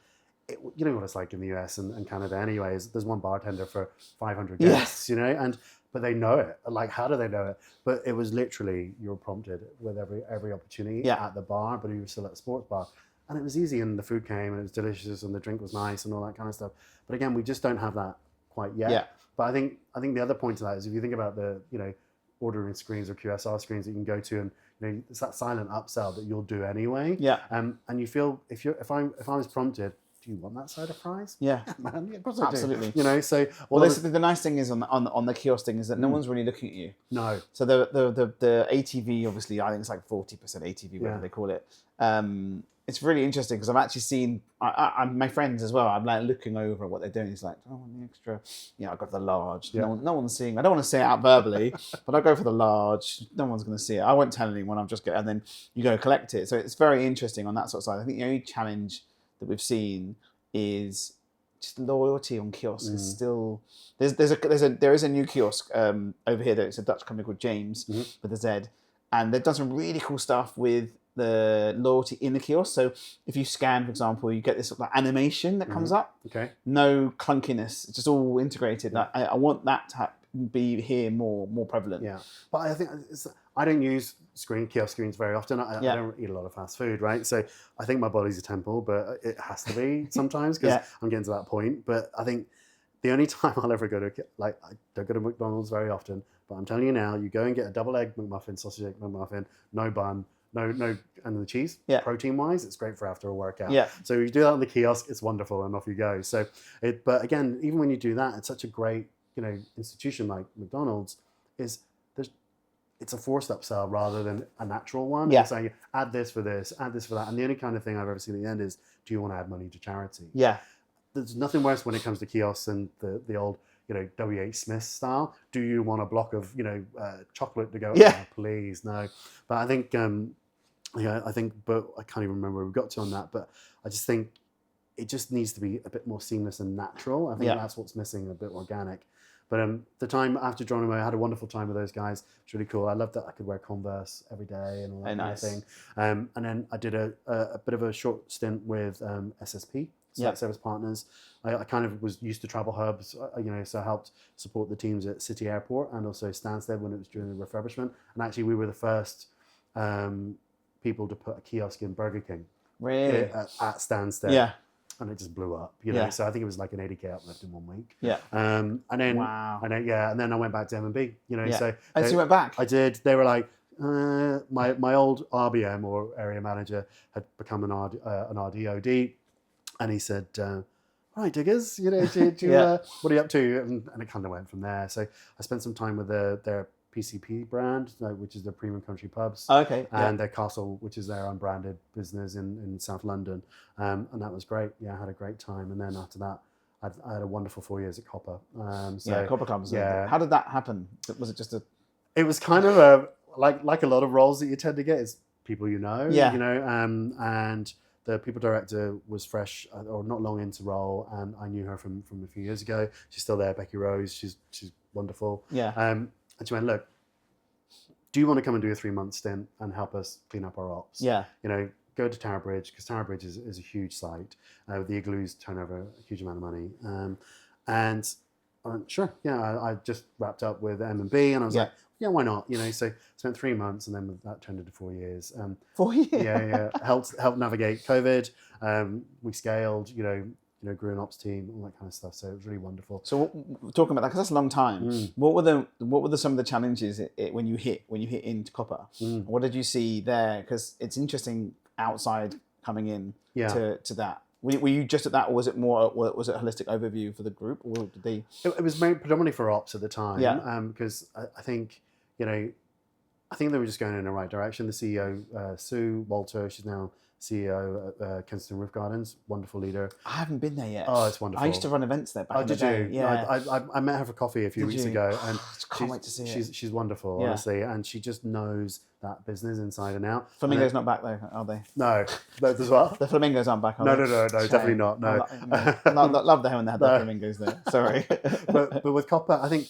you know what it's like in the US and Canada anyways. There's one bartender for 500 guests, you know, but they know it. Like, how do they know it? But it was literally, you were prompted with every opportunity at the bar, but you were still at a sports bar. And it was easy, and the food came, and it was delicious, and the drink was nice, and all that kind of stuff. But again, we just don't have that quite yet. Yeah. But I think the other point to that is if you think about the, you know, ordering screens or QSR screens that you can go to, and you know, it's that silent upsell that you'll do anyway. Yeah. And you feel if I was prompted, do you want that side of fries? Yeah, man. Yeah, of course I do. Absolutely. You know, so well, the nice thing is on the kiosk thing is that no one's really looking at you. No. So the ATV, obviously, I think it's like 40% ATV, whatever they call it. It's really interesting because I've actually seen my friends as well. I'm like looking over at what they're doing. It's like, oh, the extra. I got the large. Yeah. No one's seeing. I don't want to say it out verbally, but I go for the large. No one's going to see it. I won't tell anyone. I'm just getting, and then you go collect it. So it's very interesting on that sort of side. I think the only challenge that we've seen is just loyalty on kiosks is still there is a new kiosk over here. It's a Dutch company called James with a Z, and they've done some really cool stuff with the loyalty in the kiosk. So if you scan, for example, you get this sort of animation that comes up. Okay. No clunkiness. It's just all integrated. Yeah. I want that to be here more prevalent. Yeah, but I think I don't use kiosk screens very often. I don't eat a lot of fast food, right? So I think my body's a temple, but it has to be sometimes because I'm getting to that point. But I think the only time I'll ever go to, like, I don't go to McDonald's very often, but I'm telling you now, you go and get a double egg McMuffin, sausage egg McMuffin, no bun, no, and the cheese. Yeah. Protein wise, it's great for after a workout. Yeah. So you do that on the kiosk, it's wonderful, and off you go. So but again, even when you do that, it's such a great, you know, institution like McDonald's it's a forced upsell rather than a natural one. Yeah. So you add this for this, add this for that, and the only kind of thing I've ever seen at the end is, do you want to add money to charity? Yeah. There's nothing worse when it comes to kiosks and the old, you know, W.H. Smith style. Do you want a block of, you know, chocolate to go? Yeah. Oh, please, no. But I think, but I can't even remember where we got to on that. But I just think it just needs to be a bit more seamless and natural. I think that's what's missing, a bit organic. But the time after Geronimo, I had a wonderful time with those guys. It's really cool. I loved that I could wear Converse every day and all that kind of thing. And then I did a bit of a short stint with SSP, Select Service Partners. I kind of was used to travel hubs, you know, so I helped support the teams at City Airport and also Stansted when it was during the refurbishment. And actually, we were the first people to put a kiosk in Burger King. Really? At Stansted. Yeah. And it just blew up, you know. So I think it was like an 80K uplift in 1 week. Yeah. And then and then I went back to M&B, you know. So you went back. I did. They were like, my old RBM or area manager had become an RDOD, and he said, "All right, diggers, you know, what are you up to?" And it kind of went from there. So I spent some time with their PCP brand, which is the Premium Country Pubs. Okay. And their Castle, which is their unbranded business in South London. And that was great. Yeah, I had a great time. And then after that, I had a wonderful 4 years at Copper. Copper Clubs. Yeah. How did that happen? Was it just a... It was kind of like a lot of roles that you tend to get, is people you know. Yeah. You know, and the people director was fresh or not long into role, and I knew her from a few years ago. She's still there, Becky Rose. She's wonderful. Yeah. And she went, look, do you want to come and do a 3-month stint and help us clean up our ops? Yeah. You know, go to Tower Bridge, because Tower Bridge is a huge site. The igloos turn over a huge amount of money. And I went, sure, yeah, I just wrapped up with M&B, and I was like, yeah, why not? You know, so spent 3 months, and then that turned into 4 years. 4 years? Yeah. Helped navigate COVID. We scaled, you know, grew an ops team, all that kind of stuff. So it was really wonderful. So talking about that, because that's a long time. What were some of the challenges when you hit into Copper? What did you see there? Because it's interesting outside coming in to that. Were you just at that, or was it more? Was it a holistic overview for the group, or did they? It was predominantly for ops at the time. Yeah. Because I think, you know, I think they were just going in the right direction. The CEO, Sue Walter, she's now CEO at Kensington Roof Gardens, wonderful leader. I haven't been there yet. Oh, it's wonderful. I used to run events there back in the day. Did you? Yeah. I met her for coffee a few weeks ago, and can't wait to see it. She's wonderful, honestly, and she just knows that business inside and out. Flamingo's not back though, are they? No, as well. The flamingos aren't back, are no, they? No, definitely not. No. Love the when they had the flamingos there. Sorry. but with Copper, I think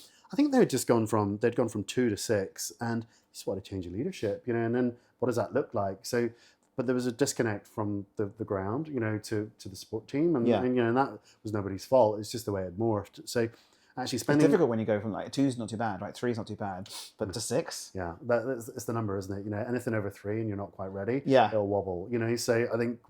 they'd gone from 2 to 6, and just want to change of leadership, and then what does that look like? So, but there was a disconnect from the ground, to the support team, and that was nobody's fault. It's just the way it morphed. So, actually spending... It's difficult when you go from 2's not too bad, right? 3's not too bad, but to 6? Yeah, it's the number, isn't it? Anything over 3 and you're not quite ready, it'll wobble, So I think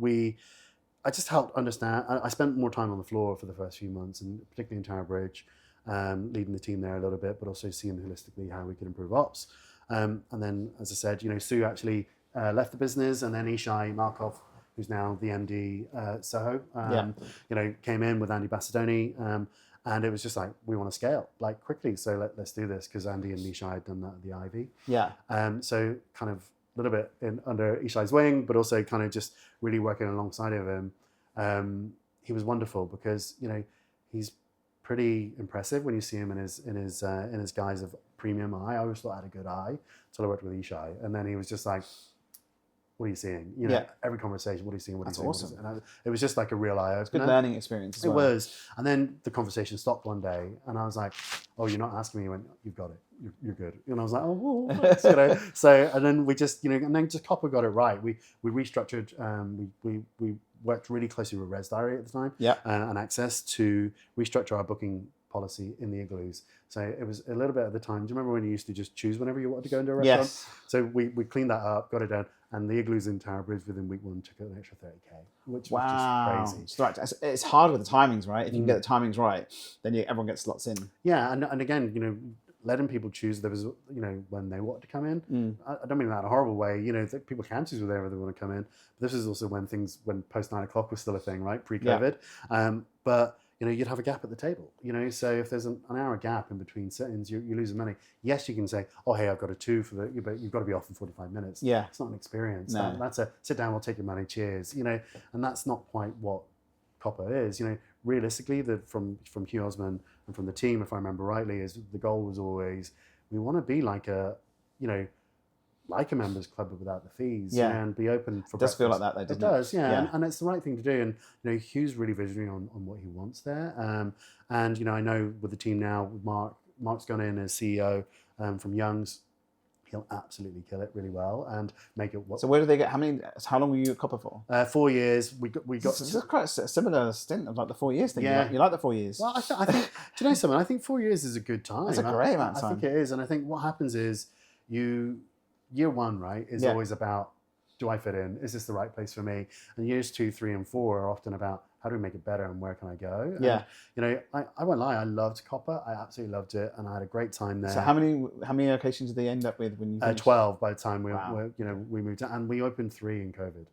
I just helped understand. I spent more time on the floor for the first few months, and particularly in Tower Bridge, leading the team there a little bit, but also seeing holistically how we could improve ops. And then, as I said, Sue actually left the business, and then Ishai Markov, who's now the MD Soho, came in with Andy Bastidoni. And it was just like, we want to scale quickly, so let's do this, because Andy and Ishai had done that at the Ivy. Yeah. So kind of a little bit under Ishai's wing, but also kind of just really working alongside of him. He was wonderful because he's pretty impressive when you see him in his guise of premium eye. I always thought I had a good eye until I worked with Ishai, and then he was just like, what are you seeing? Every conversation, what are you seeing? What are you seeing? Awesome. And it was just like a real eye opener. Good learning experience as well. It was. And then the conversation stopped one day, and I was like, oh, you're not asking me? He went, you've got it. You're good. And I was like, oh, thanks, So, and then we just, and then just Copper got it right. We restructured, we worked really closely with Res Diary at the time, and Access to restructure our booking policy in the igloos. So it was a little bit at the time. Do you remember when you used to just choose whenever you wanted to go into a restaurant? Yes. So we cleaned that up, got it done, and the igloos in Tower Bridge within week 1 took an extra 30K, which was just crazy. It's hard with the timings, right? If you can get the timings right, then everyone gets slots in. Yeah, and again, letting people choose. There was, when they wanted to come in. I don't mean that in a horrible way. People can choose whenever they want to come in. But this is also when post 9 o'clock was still a thing, right? Pre-COVID. Yeah. But you'd have a gap at the table, so if there's an hour gap in between sit-ins, you're losing money. Yes, you can say, oh, hey, I've got a 2 but you've got to be off in 45 minutes. Yeah. It's not an experience. No. That's a sit down, we'll take your money, cheers, and that's not quite what Copper is. Realistically, from Hugh Osmond and from the team, if I remember rightly, is the goal was always, we want to be like a members club without the fees, and be open for breakfast. It does feel like that, though, doesn't it? It does, yeah. And it's the right thing to do. And Hugh's really visionary on what he wants there. And I know with the team now, with Mark's gone in as CEO from Young's. He'll absolutely kill it really well and make it. So where do they get? How long were you at Copper for? 4 years. We got. It's quite a similar stint of the 4 years thing. Yeah. You like the 4 years? Well, I think. Do you know something? I think 4 years is a good time. That's a great amount of time. I think it is, and I think what happens is year 1, right, is always about, do I fit in? Is this the right place for me? And years 2, 3, and 4 are often about, how do we make it better and where can I go? Yeah. And, I won't lie, I loved Copper. I absolutely loved it, and I had a great time there. So how many locations did they end up with when you finished? 12 by the time we moved, and we opened 3 in COVID.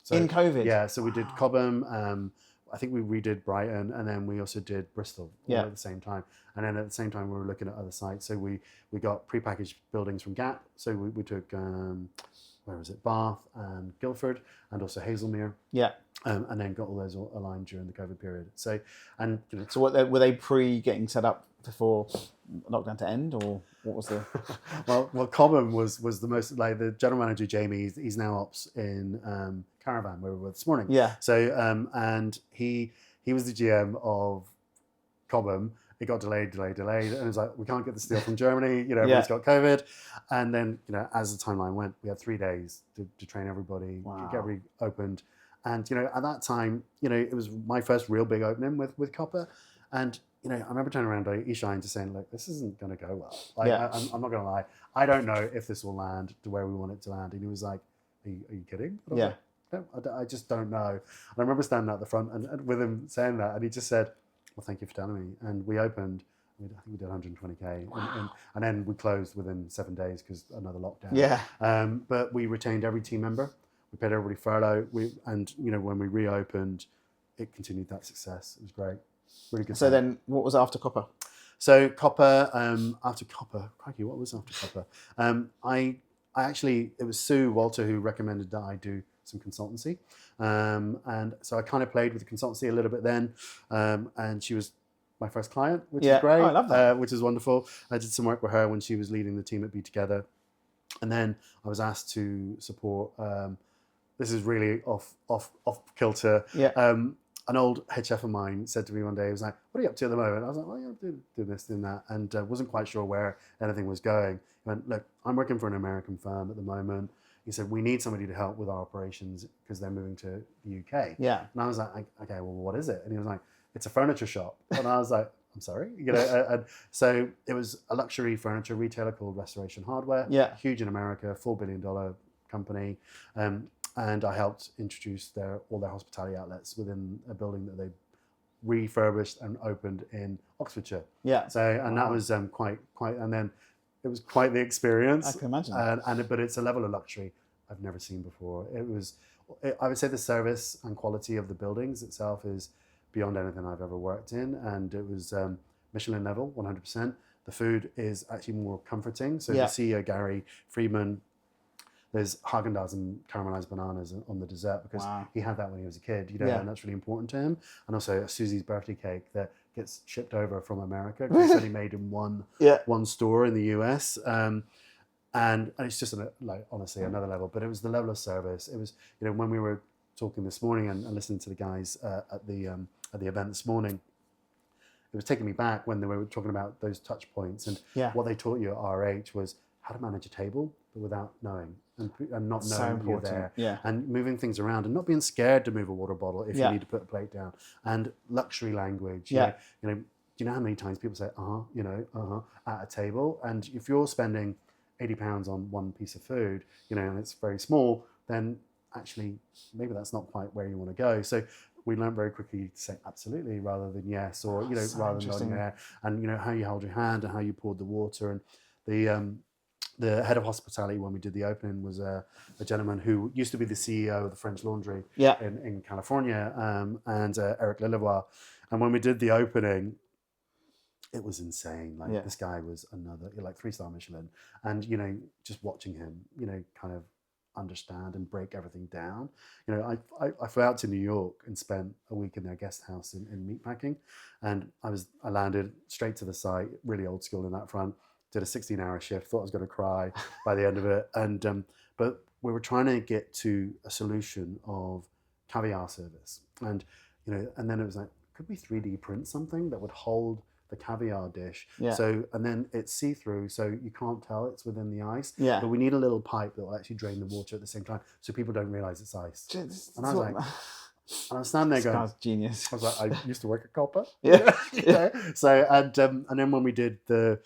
So, in COVID? Yeah, so we did Cobham, I think we redid Brighton, and then we also did Bristol all at the same time. And then at the same time, we were looking at other sites. So we got prepackaged buildings from Gap. So we took, where was it, Bath and Guildford, and also Hazelmere. Yeah. And then got all those aligned during the COVID period. So, and so what were they getting set up before lockdown to end, or what was the? well, Cobham was the most, the general manager Jamie. He's now ops in Caravan, where we were this morning. Yeah. So and he was the GM of Cobham. It got delayed, and it was like, we can't get the steel from Germany. Everyone's got COVID, and then as the timeline went, we had 3 days to train everybody, get everybody opened. And, at that time, it was my first real big opening with Copper. And, I remember turning around to Ishai and just saying, look, this isn't going to go well. I'm not going to lie. I don't know if this will land to where we want it to land. And he was like, are you kidding? And I was like, no, I just don't know. And I remember standing at the front and with him saying that. And he just said, well, thank you for telling me. And we opened, I think we did 120K. Wow. And then we closed within 7 days because another lockdown. Yeah. But we retained every team member. We paid everybody furlough. When we reopened, it continued that success. It was great. Really good. So then what was after Copper? So Copper, after Copper, what was after Copper? I actually, it was Sue Walter who recommended that I do some consultancy. And so I kind of played with the consultancy a little bit then. And she was my first client, which is great. Oh, I love that. Which is wonderful. I did some work with her when she was leading the team at Be Together. And then I was asked to support, this is really off kilter. An old head chef of mine said to me one day, he was like, what are you up to at the moment? I was like, well, I'm doing this, doing that. And wasn't quite sure where anything was going. He went, look, I'm working for an American firm at the moment. He said, we need somebody to help with our operations because they're moving to the UK. Yeah. And I was like, okay, well, what is it? And he was like, it's a furniture shop. And I was like, I'm sorry. And so it was a luxury furniture retailer called Restoration Hardware. Yeah. Huge in America, $4 billion company. And I helped introduce all their hospitality outlets within a building that they refurbished and opened in Oxfordshire. Yeah. So, and that was quite, and then it was quite the experience. I can imagine. But it's a level of luxury I've never seen before. I would say the service and quality of the buildings itself is beyond anything I've ever worked in. And it was Michelin level, 100%. The food is actually more comforting. So the CEO, Gary Friedman, there's Haagen-Dazs and caramelized bananas on the dessert because he had that when he was a kid, and that's really important to him. And also Susie's birthday cake that gets shipped over from America because it's only made in one store in the US. And it's just honestly another level, but it was the level of service. It was, when we were talking this morning and listening to the guys at the event this morning, it was taking me back when they were talking about those touch points and what they taught you at RH was how to manage a table, but without knowing and not knowing you're there. Yeah. And moving things around and not being scared to move a water bottle if you need to put a plate down. And luxury language. Do you know how many times people say, at a table? And if you're spending £80 on one piece of food, and it's very small, then actually maybe that's not quite where you want to go. So we learned very quickly to say absolutely rather than yes, or rather than nodding there, and how you held your hand and how you poured the water. And the head of hospitality when we did the opening was a gentleman who used to be the CEO of the French Laundry in California, and Eric Lillevoix. And when we did the opening, it was insane. This guy was another 3-star Michelin, and just watching him, kind of understand and break everything down. I flew out to New York and spent a week in their guest house in meatpacking, and I landed straight to the site, really old school in that front. Did a 16-hour shift, thought I was going to cry by the end of it. And but we were trying to get to a solution of caviar service. And and then it was like, could we 3D print something that would hold the caviar dish? So, and then it's see-through, so you can't tell it's within the ice. But we need a little pipe that will actually drain the water at the same time, so people don't realize it's ice. And I was like, and I was standing there going, genius. I was like, I used to work at Copper. Yeah. So, and then when we did the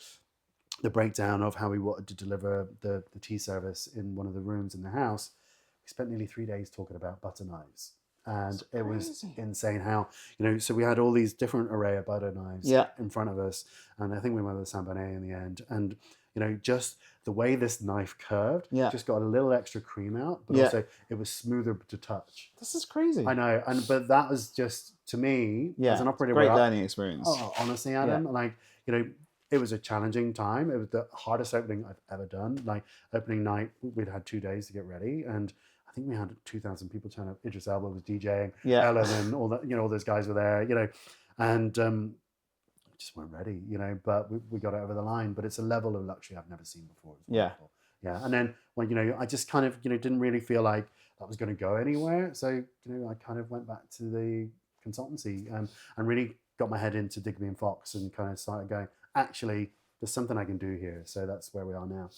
breakdown of how we wanted to deliver the tea service in one of the rooms in the house, we spent nearly 3 days talking about butter knives. And it was insane how, so we had all these different array of butter knives in front of us. And I think we went with the Saint-Bonnet in the end. And, just the way this knife curved, just got a little extra cream out, but also it was smoother to touch. This is crazy. I know. But that was just, to me, as an operator. Great learning experience. Oh, honestly, Adam, it was a challenging time. It was the hardest opening I've ever done. Opening night, we'd had 2 days to get ready, and I think we had 2,000 people turn up. Idris Elba was DJing, Ellen and all that. All those guys were there. And we just weren't ready. But we got it over the line. But it's a level of luxury I've never seen before. Yeah. And then when I just kind of didn't really feel like that was going to go anywhere. So I kind of went back to the consultancy and really got my head into Digby and Fox and kind of started going, actually, there's something I can do here. So that's where we are now.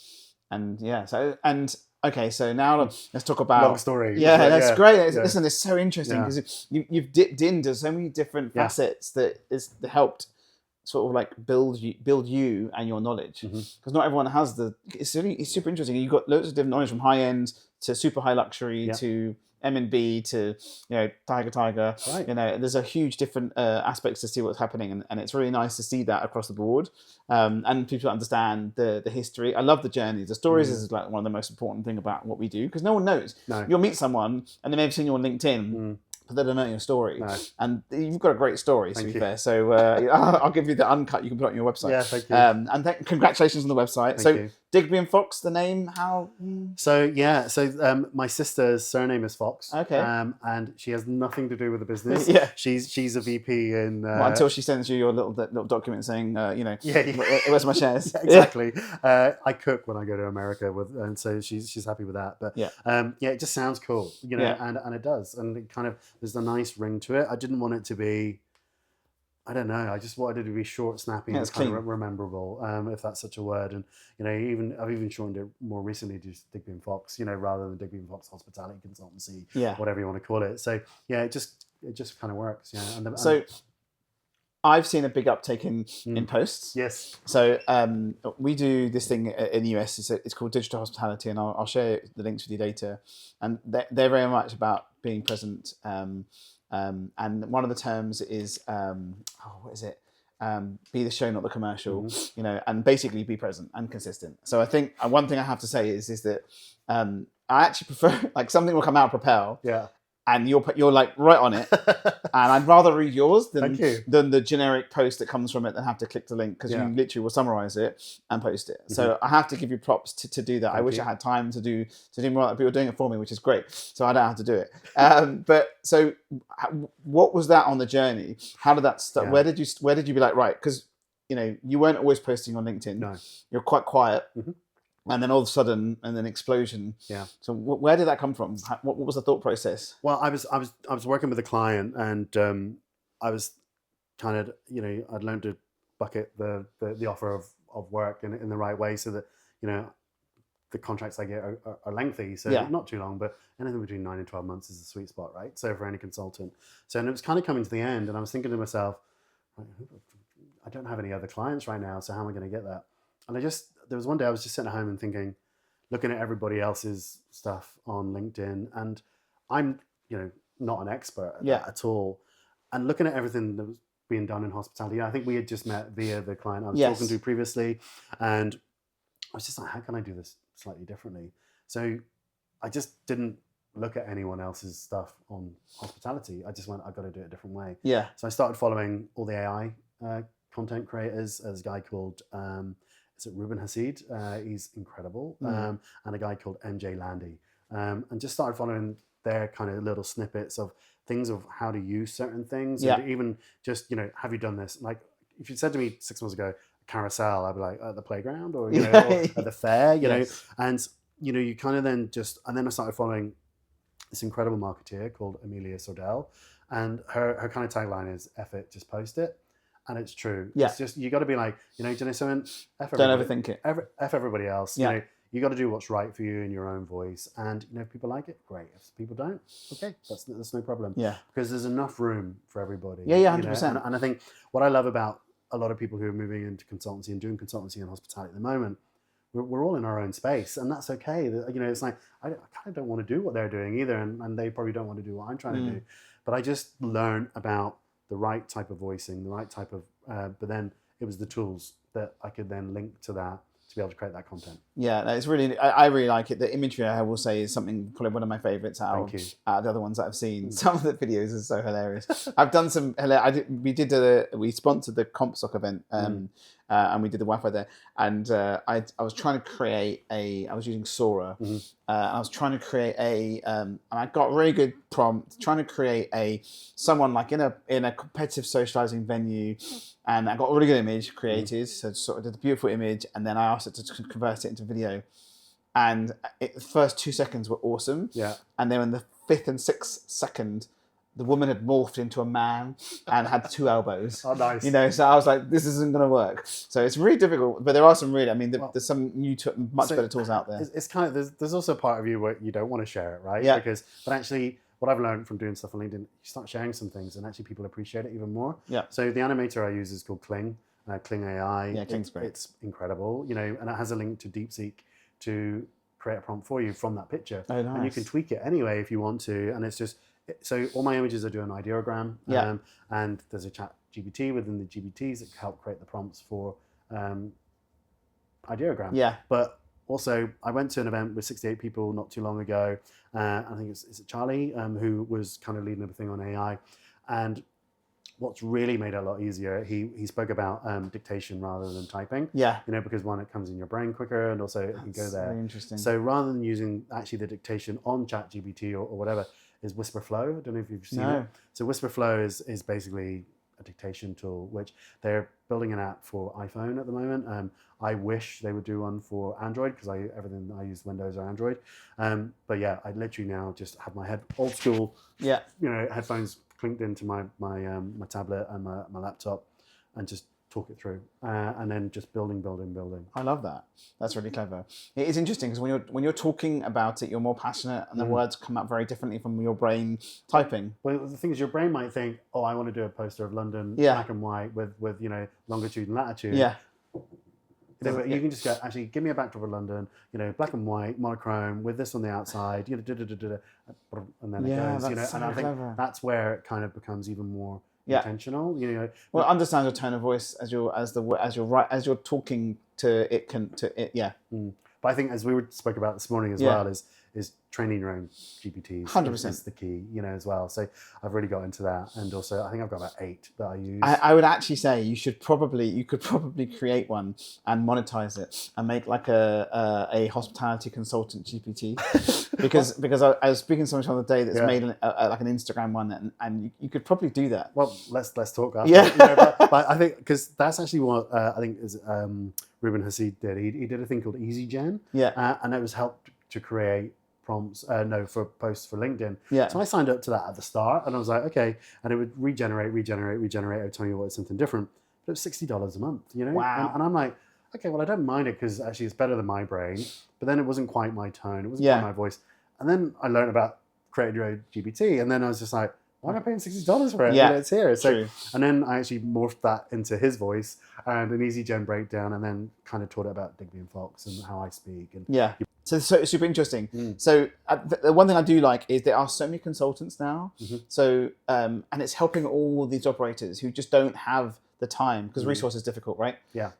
And okay, so now let's talk about... Long story. Yeah, that's great. Listen, it's so interesting because you've dipped into so many different facets that helped sort of build you and your knowledge. Because not everyone has it's super interesting. You've got loads of different knowledge from high end to super high luxury to M&B to Tiger. Right. There's a huge different aspects to see what's happening, and it's really nice to see that across the board, and people understand the history. I love the journeys. The stories is one of the most important thing about what we do, because no one knows. You'll meet someone and they may have seen you on LinkedIn. But they don't know your story, and you've got a great story. To be fair, so I'll give you the uncut. You can put it on your website. Yeah, thank you. And congratulations on the website. Thank you. Digby and Fox, the name, how? So my sister's surname is Fox. Okay. And she has nothing to do with the business. Yeah. She's a VP in. Until she sends you your little document saying, where's my shares? Yeah, exactly. I cook when I go to America and so she's happy with that. But it just sounds cool, and it does, and it kind of there's a nice ring to it. I didn't want it to be. I don't know. I just wanted it to be short, snappy, and kind of rememberable, if that's such a word. And I've even shortened it more recently to Digby and Fox, rather than Digby and Fox Hospitality Consultancy, whatever you want to call it. So it just kind of works. Yeah. I've seen a big uptake in posts. Yes. So we do this thing in the US. It's called digital hospitality, and I'll share the links with you later. And they're very much about being present. And one of the terms is what is it? Be the show, not the commercial. And basically be present and consistent. So I think one thing I have to say is that I actually prefer like something will come out of Propel. Yeah. And you're like right on it, and I'd rather read yours than the generic post that comes from it than have to click the link, because you literally will summarize it and post it. So I have to give you props to do that. I wish I had time to do more. Like people are doing it for me, which is great. So I don't have to do it. But so, what was that on the journey? How did that start? Where did you be like, right? Because you weren't always posting on LinkedIn. No, you're quite quiet. And then all of a sudden, an explosion. Yeah. So where did that come from? What was the thought process? Well, I was working with a client, and I was kind of I'd learned to bucket the offer of work in the right way, so that the contracts I get are lengthy, so not too long, but anything between 9 and 12 months is the sweet spot, right? So for any consultant. So and it was kind of coming to the end, and I was thinking to myself, I don't have any other clients right now, so how am I going to get that? And there was one day I was just sitting at home and thinking, looking at everybody else's stuff on LinkedIn, and I'm, not an expert at that at all. And looking at everything that was being done in hospitality, I think we had just met via the client I was talking to previously, and I was just like, how can I do this slightly differently? So I just didn't look at anyone else's stuff on hospitality. I just went, I've got to do it a different way. Yeah. So I started following all the AI content creators. There's a guy called is it Ruben Hassid? He's incredible. And a guy called MJ Landy. And just started following their kind of little snippets of things of how to use certain things. Yeah. And even just, have you done this? Like, if you said to me 6 months ago, carousel, I'd be like, at the playground or, or at the fair, know. And, you kind of then and then I started following this incredible marketeer called Amelia Sordell. And her kind of tagline is, F it, just post it. And it's true. Yeah. It's just, you got to be like, do you know something? Don't overthink it. F everybody else. Yeah. You got to do what's right for you in your own voice. And, if people like it, great. If people don't, okay, that's no problem. Yeah. Because there's enough room for everybody. Yeah, 100%. And I think what I love about a lot of people who are moving into consultancy and doing consultancy and hospitality at the moment, we're all in our own space, and that's okay. It's like, I kind of don't want to do what they're doing either, and they probably don't want to do what I'm trying to do. But I just learn about the right type of voicing, the right type of, but then it was the tools that I could then link to that to be able to create that content. Yeah, no, it's really, I really like it. The imagery, I will say, is something, probably one of my favorites out of the other ones that I've seen. Some of the videos are so hilarious. I've done some, we sponsored the CompSoc event, and we did the Wi-Fi there. And I was trying to create I was using Sora. I was trying to create and I got a really good prompt, trying to create someone like in a competitive socializing venue. And I got a really good image created, so sort of did a beautiful image, and then I asked it to convert it into video. And the first 2 seconds were awesome. Yeah. And then in the 5th and 6th second, the woman had morphed into a man and had 2 elbows. Oh, nice. So I was like, this isn't going to work. So it's really difficult, but there are some really, there's some new, much better tools out there. It's kind of, there's also a part of you where you don't want to share it, right? Yeah. But actually, what I've learned from doing stuff on LinkedIn, you start sharing some things and actually people appreciate it even more. Yeah. So the animator I use is called Kling, Kling AI. Yeah, Kling's great. It's incredible, and it has a link to DeepSeek to create a prompt for you from that picture. Oh, nice. And you can tweak it anyway if you want to. And it's just, so all my images are doing ideogram. Yeah. And there's a chat GPT within the GPTs that help create the prompts for ideogram. Yeah. But also, I went to an event with 68 people not too long ago. I think it's Charlie, who was kind of leading everything on AI. And what's really made it a lot easier, he spoke about dictation rather than typing. Yeah. You know, because one, it comes in your brain quicker, and also it can go there. Very interesting. So rather than using actually the dictation on ChatGPT or whatever, is Whisperflow. I don't know if you've seen it. So Whisperflow is basically a dictation tool, which they're building an app for iPhone at the moment. I wish they would do one for Android, because everything I use Windows or Android. But yeah, I literally now just have my old school, headphones clinked into my tablet and my laptop, and just talk it through, and then just building. I love that. That's really clever. It is interesting because when you're talking about it, you're more passionate, and the words come out very differently from your brain typing. Well, the thing is, your brain might think, "Oh, I want to do a poster of London, black and white with longitude and latitude." Yeah. But you can just go, actually, give me a backdrop of London, black and white, monochrome, with this on the outside, and then it goes, that's and I think clever. That's where it kind of becomes even more intentional, Well, it understands your tone of voice as you're talking to it. But I think, as we spoke about this morning as well, is training your own GPTs. 100% is the key, as well. So I've really got into that, and also I think I've got about 8 that I use. I would actually say you could probably create one and monetize it and make like a hospitality consultant GPT, because I was speaking to someone the other day that's made like an Instagram one, and you could probably do that. Well, let's talk after. Yeah. But I think, because that's actually what I think is Ruben Hassid did. He did a thing called EasyGen, and it was helped to create prompts, for posts for LinkedIn. Yeah. So I signed up to that at the start, and I was like, okay, and it would regenerate every time you wanted something different. But it was $60 a month, Wow. And I'm like, okay, well, I don't mind it, because actually it's better than my brain. But then it wasn't quite my tone, it wasn't quite my voice. And then I learned about creating your own GPT, and then I was just like, why am I paying $60 for it? Yeah, it's here. So, true. And then I actually morphed that into his voice and an EasyGen breakdown, and then kind of taught it about Digby and Fox and how I speak. And So it's super interesting. So the one thing I do like is there are so many consultants now. So and it's helping all these operators who just don't have the time, because resource is difficult, right? Yeah.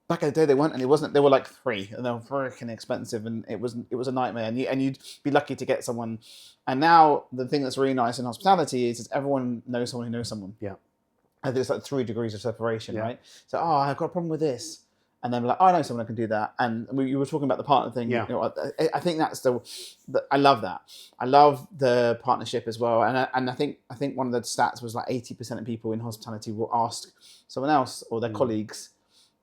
Back in the day they weren't, and it wasn't. They were like free, and they were freaking expensive, and it was a nightmare. And you'd be lucky to get someone. And now the thing that's really nice in hospitality is everyone knows someone who knows someone. Yeah. And there's like 3 degrees of separation, right? So I've got a problem with this. And then we're like, I know someone who can do that. And you were talking about the partner thing. Yeah. I think that's I love that. I love the partnership as well. And I think one of the stats was like 80% of people in hospitality will ask someone else or their colleagues,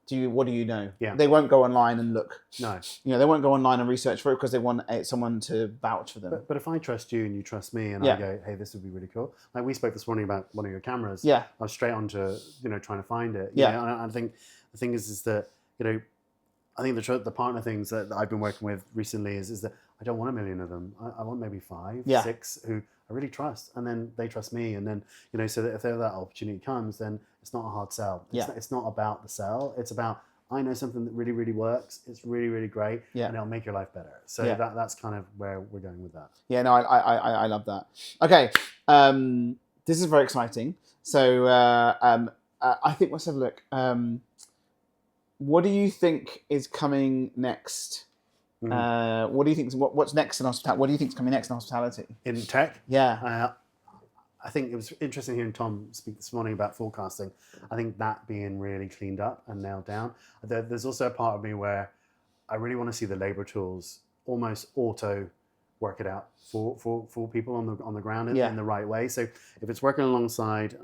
what do you know? Yeah. They won't go online and look. No. They won't go online and research for it because they want someone to vouch for them. But if I trust you and you trust me, and I go, hey, this would be really cool. Like we spoke this morning about one of your cameras. Yeah. I was straight on to, trying to find it. Yeah. And I think the thing is that, I think the partner things that I've been working with recently is that I don't want a million of them. I want maybe 5, 6 who I really trust, and then they trust me, and then so that if that opportunity comes, then it's not a hard sell. It's not about the sell. It's about, I know something that really, really works. It's really, really great, and it'll make your life better. So that's kind of where we're going with that. Yeah, no, I love that. Okay, this is very exciting. So I think let's have a look. What do you think is coming next? What do you think? What's next in hospitality? What do you think is coming next in hospitality? In tech? Yeah. I think it was interesting hearing Tom speak this morning about forecasting. I think that being really cleaned up and nailed down. There's also a part of me where I really want to see the labor tools almost auto work it out for people on the ground in the right way. So if it's working alongside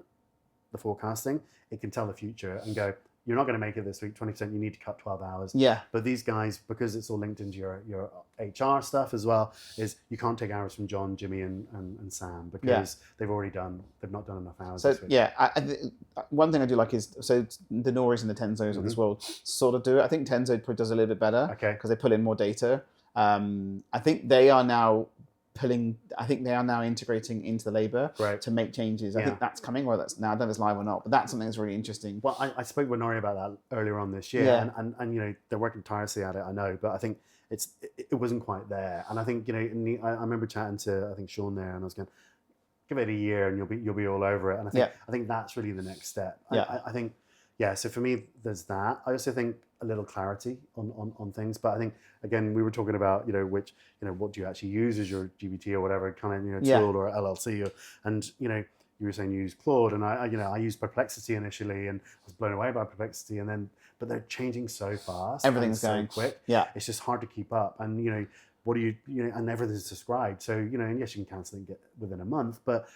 the forecasting, it can tell the future and go, you're not going to make it this week, 20%, you need to cut 12 hours. Yeah. But these guys, because it's all linked into your HR stuff as well, is you can't take hours from John, Jimmy, and Sam, because they've not done enough hours so, this week. Yeah, one thing I do like is, so the Norys and the Tenzos of this world sort of do it. I think Tenzo probably does a little bit better, because they pull in more data. I think they are now integrating into the labor to make changes. I think that's coming, or that's now, I don't know if it's live or not, but that's something that's really interesting. Well, I spoke with Nory about that earlier on this year, and they're working tirelessly at it, I know, but I think it wasn't quite there. And I think, I remember chatting to, I think, Sean there, and I was going, give it a year and you'll be all over it. And I think that's really the next step. I think, so for me, there's that. I also think a little clarity on things, but I think, again, we were talking about, what do you actually use as your GPT or whatever kind of, tool or LLC, and, you were saying you use Claude, and I used Perplexity initially, and I was blown away by Perplexity, and then but they're changing so fast. Everything's so going quick. Yeah, it's just hard to keep up, and what do you and everything's described. So and yes, you can cancel and get within a month, but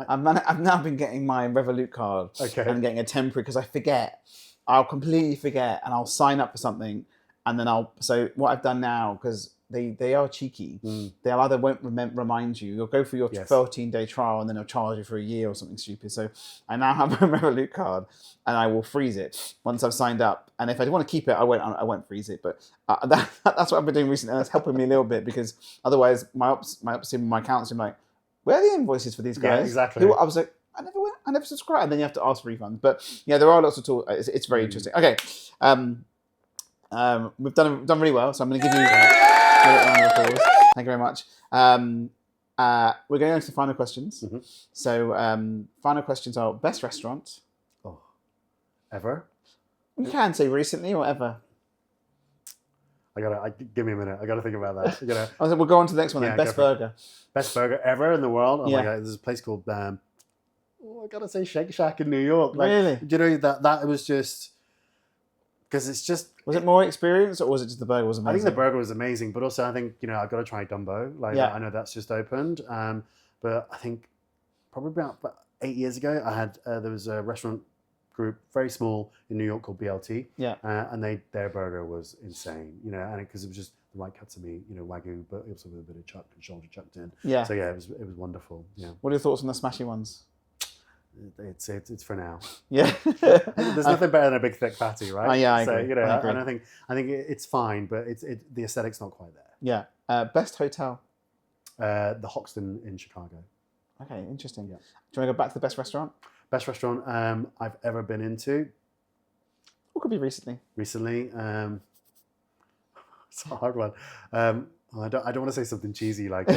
I've now been getting my Revolut card and getting a temporary because I forget. I'll completely forget, and I'll sign up for something, and then so what I've done now, because they are cheeky. They'll either won't remind you. You'll go for your 14-day trial, and then they'll charge you for a year or something stupid. So I now have a Revolut card, and I will freeze it once I've signed up. And if I want to keep it, I won't freeze it. But that's what I've been doing recently, and that's helping me a little bit, because otherwise my ops team, my accounts team, like, where are the invoices for these guys? Yeah, exactly. I was like, I never subscribed, and then you have to ask for refunds. But yeah, there are lots of tools. It's very interesting. Okay, we've done really well, so I'm going to give you a round of applause. Thank you very much. We're going on to the final questions. So final questions are best restaurant. Ever? You can say recently or ever. Give me a minute. I gotta think about that. We'll go on to the next one then. Best burger. Best burger ever in the world. Oh my God! There's a place called I gotta say Shake Shack in New York. Really? That it was just because it's just. Was it more experience, or was it just the burger was amazing? I think the burger was amazing, but also I think I've got to try Dumbo. I know that's just opened, but I think probably about 8 years ago I had there was a restaurant group, very small in New York, called BLT. And their burger was insane, and because it was just the right cuts of meat, Wagyu, but also with a bit of chuck and shoulder chucked in. Yeah. So it was wonderful. Yeah. What are your thoughts on the smashy ones? It's for now. Yeah. There's nothing better than a big thick patty, right? Yeah, I so agree. and I think it's fine, but the aesthetic's not quite there. Yeah. Best hotel. The Hoxton in Chicago. Okay, interesting. Yeah. Do you want to go back to the best restaurant? Best restaurant I've ever been into. What could be recently? Recently, it's a hard one. I don't want to say something cheesy like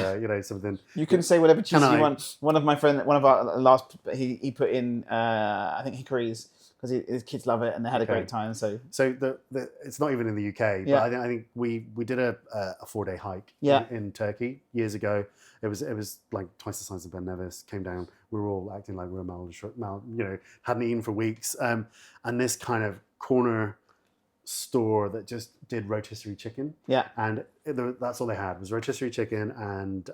something. You can say whatever cheesy you want. One of our last, he put in I think hickories, because his kids love it and they had a great time. So it's not even in the UK, but I think we did a 4-day hike in Turkey years ago. It was like twice the size of Ben Nevis. Came down. We were all acting like we were hadn't eaten for weeks. And this kind of corner store that just did rotisserie chicken. Yeah. And that's all they had was rotisserie chicken and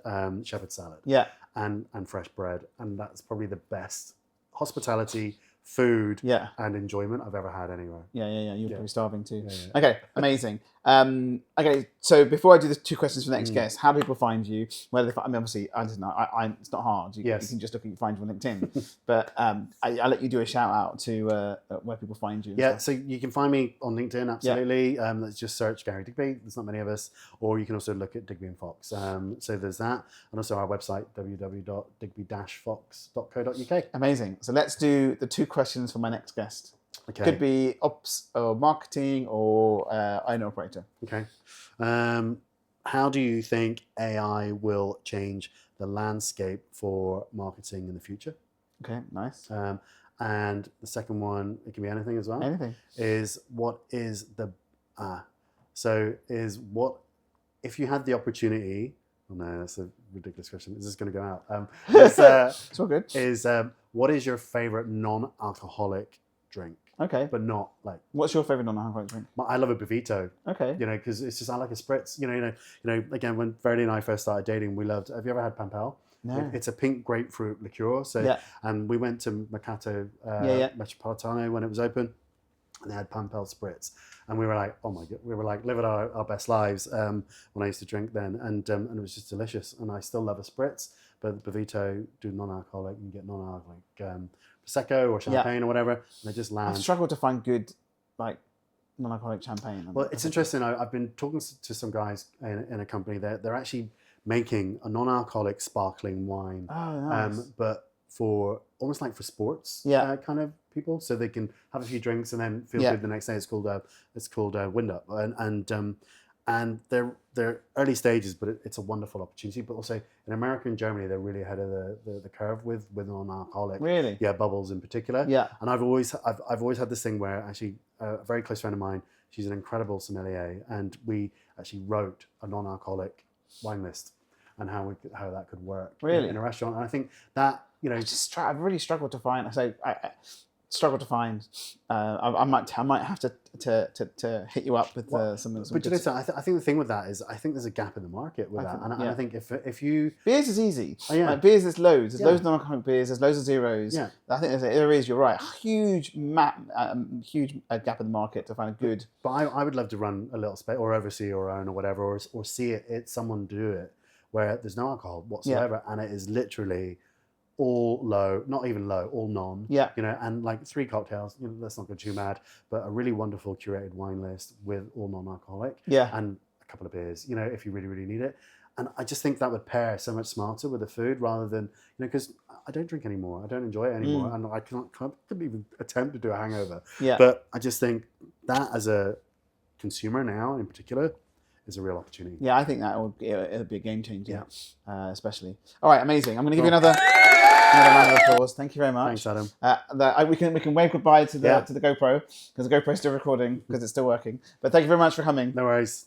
shepherd's salad. Yeah. And fresh bread. And that's probably the best hospitality, food, and enjoyment I've ever had anywhere. Yeah. You're probably starving too. Yeah. Okay, amazing. Okay, so before I do the 2 questions for the next guest, how do people find you? Where they obviously, I don't know. It's not hard. You can just find you on LinkedIn. But I'll let you do a shout out to where people find you. Yeah, so you can find me on LinkedIn, absolutely. Let's just search Gary Digby. There's not many of us. Or you can also look at Digby and Fox. So there's that. And also our website, www.digby-fox.co.uk. Amazing. So let's do the 2 questions for my next guest. Okay. Could be ops or marketing or owner operator. Okay. How do you think AI will change the landscape for marketing in the future? Okay, nice. And the second one, it can be anything as well. Anything. Is what is the if you had the opportunity? Oh no, that's a ridiculous question. Is this going to go out? It's all good. What is your favorite non-alcoholic drink? Okay. But not like. What's your favorite non-alcoholic drink? I love a Bevito. Okay. Because it's just I like a spritz. Again, when Verdi and I first started dating, we loved. Have you ever had Pampel? No. It's a pink grapefruit liqueur. So and we went to Mercato Metropolitano when it was open, and they had Pampel spritz, and we were like, oh my god, we were like living our best lives when I used to drink then, and it was just delicious. And I still love a spritz, but the Bevito do non-alcoholic. You can get non-alcoholic. Prosecco or champagne or whatever, and they just land. I struggle to find good, non-alcoholic champagne. Well, it's interesting. I've been talking to some guys in a company. They're actually making a non-alcoholic sparkling wine, but for almost like for sports kind of people, so they can have a few drinks and then feel good the next day. It's called Wind Up, and they're early stages, but it's a wonderful opportunity. But also in America and Germany, they're really ahead of the curve with non-alcoholic. Really? Yeah, bubbles in particular. Yeah. And I've always had this thing where actually a very close friend of mine, she's an incredible sommelier, and we actually wrote a non-alcoholic wine list. and how that could work really in a restaurant. And I think that, you know, I've really struggled to find. So I struggle to find. I might have to hit you up with some. But you know, so I think the thing with that is I think there's a gap in the market with that, and I think if you beers is easy. Like beers, there's loads. There's loads of non-alcoholic beers. There's loads of zeros. Yeah. I think there is. You're right. Huge gap in the market to find a good. But I would love to run a little space or oversee your own or whatever, or see someone do it where there's no alcohol whatsoever, and it is literally all low, not even low, all non. Yeah. You know, and like 3 cocktails, you know, let's not go too mad, but a really wonderful curated wine list with all non-alcoholic. Yeah. And a couple of beers, you know, if you really, really need it. And I just think that would pair so much smarter with the food rather than, you know, because I don't drink anymore. I don't enjoy it anymore. And I couldn't even attempt to do a hangover. Yeah. But I just think that as a consumer now in particular, is a real opportunity. Yeah, I think it'll be a game changer, especially. All right, amazing. I'm going to give you another round of applause. Thank you very much. Thanks, Adam. We can wave goodbye to the GoPro because the GoPro is still recording because it's still working. But thank you very much for coming. No worries.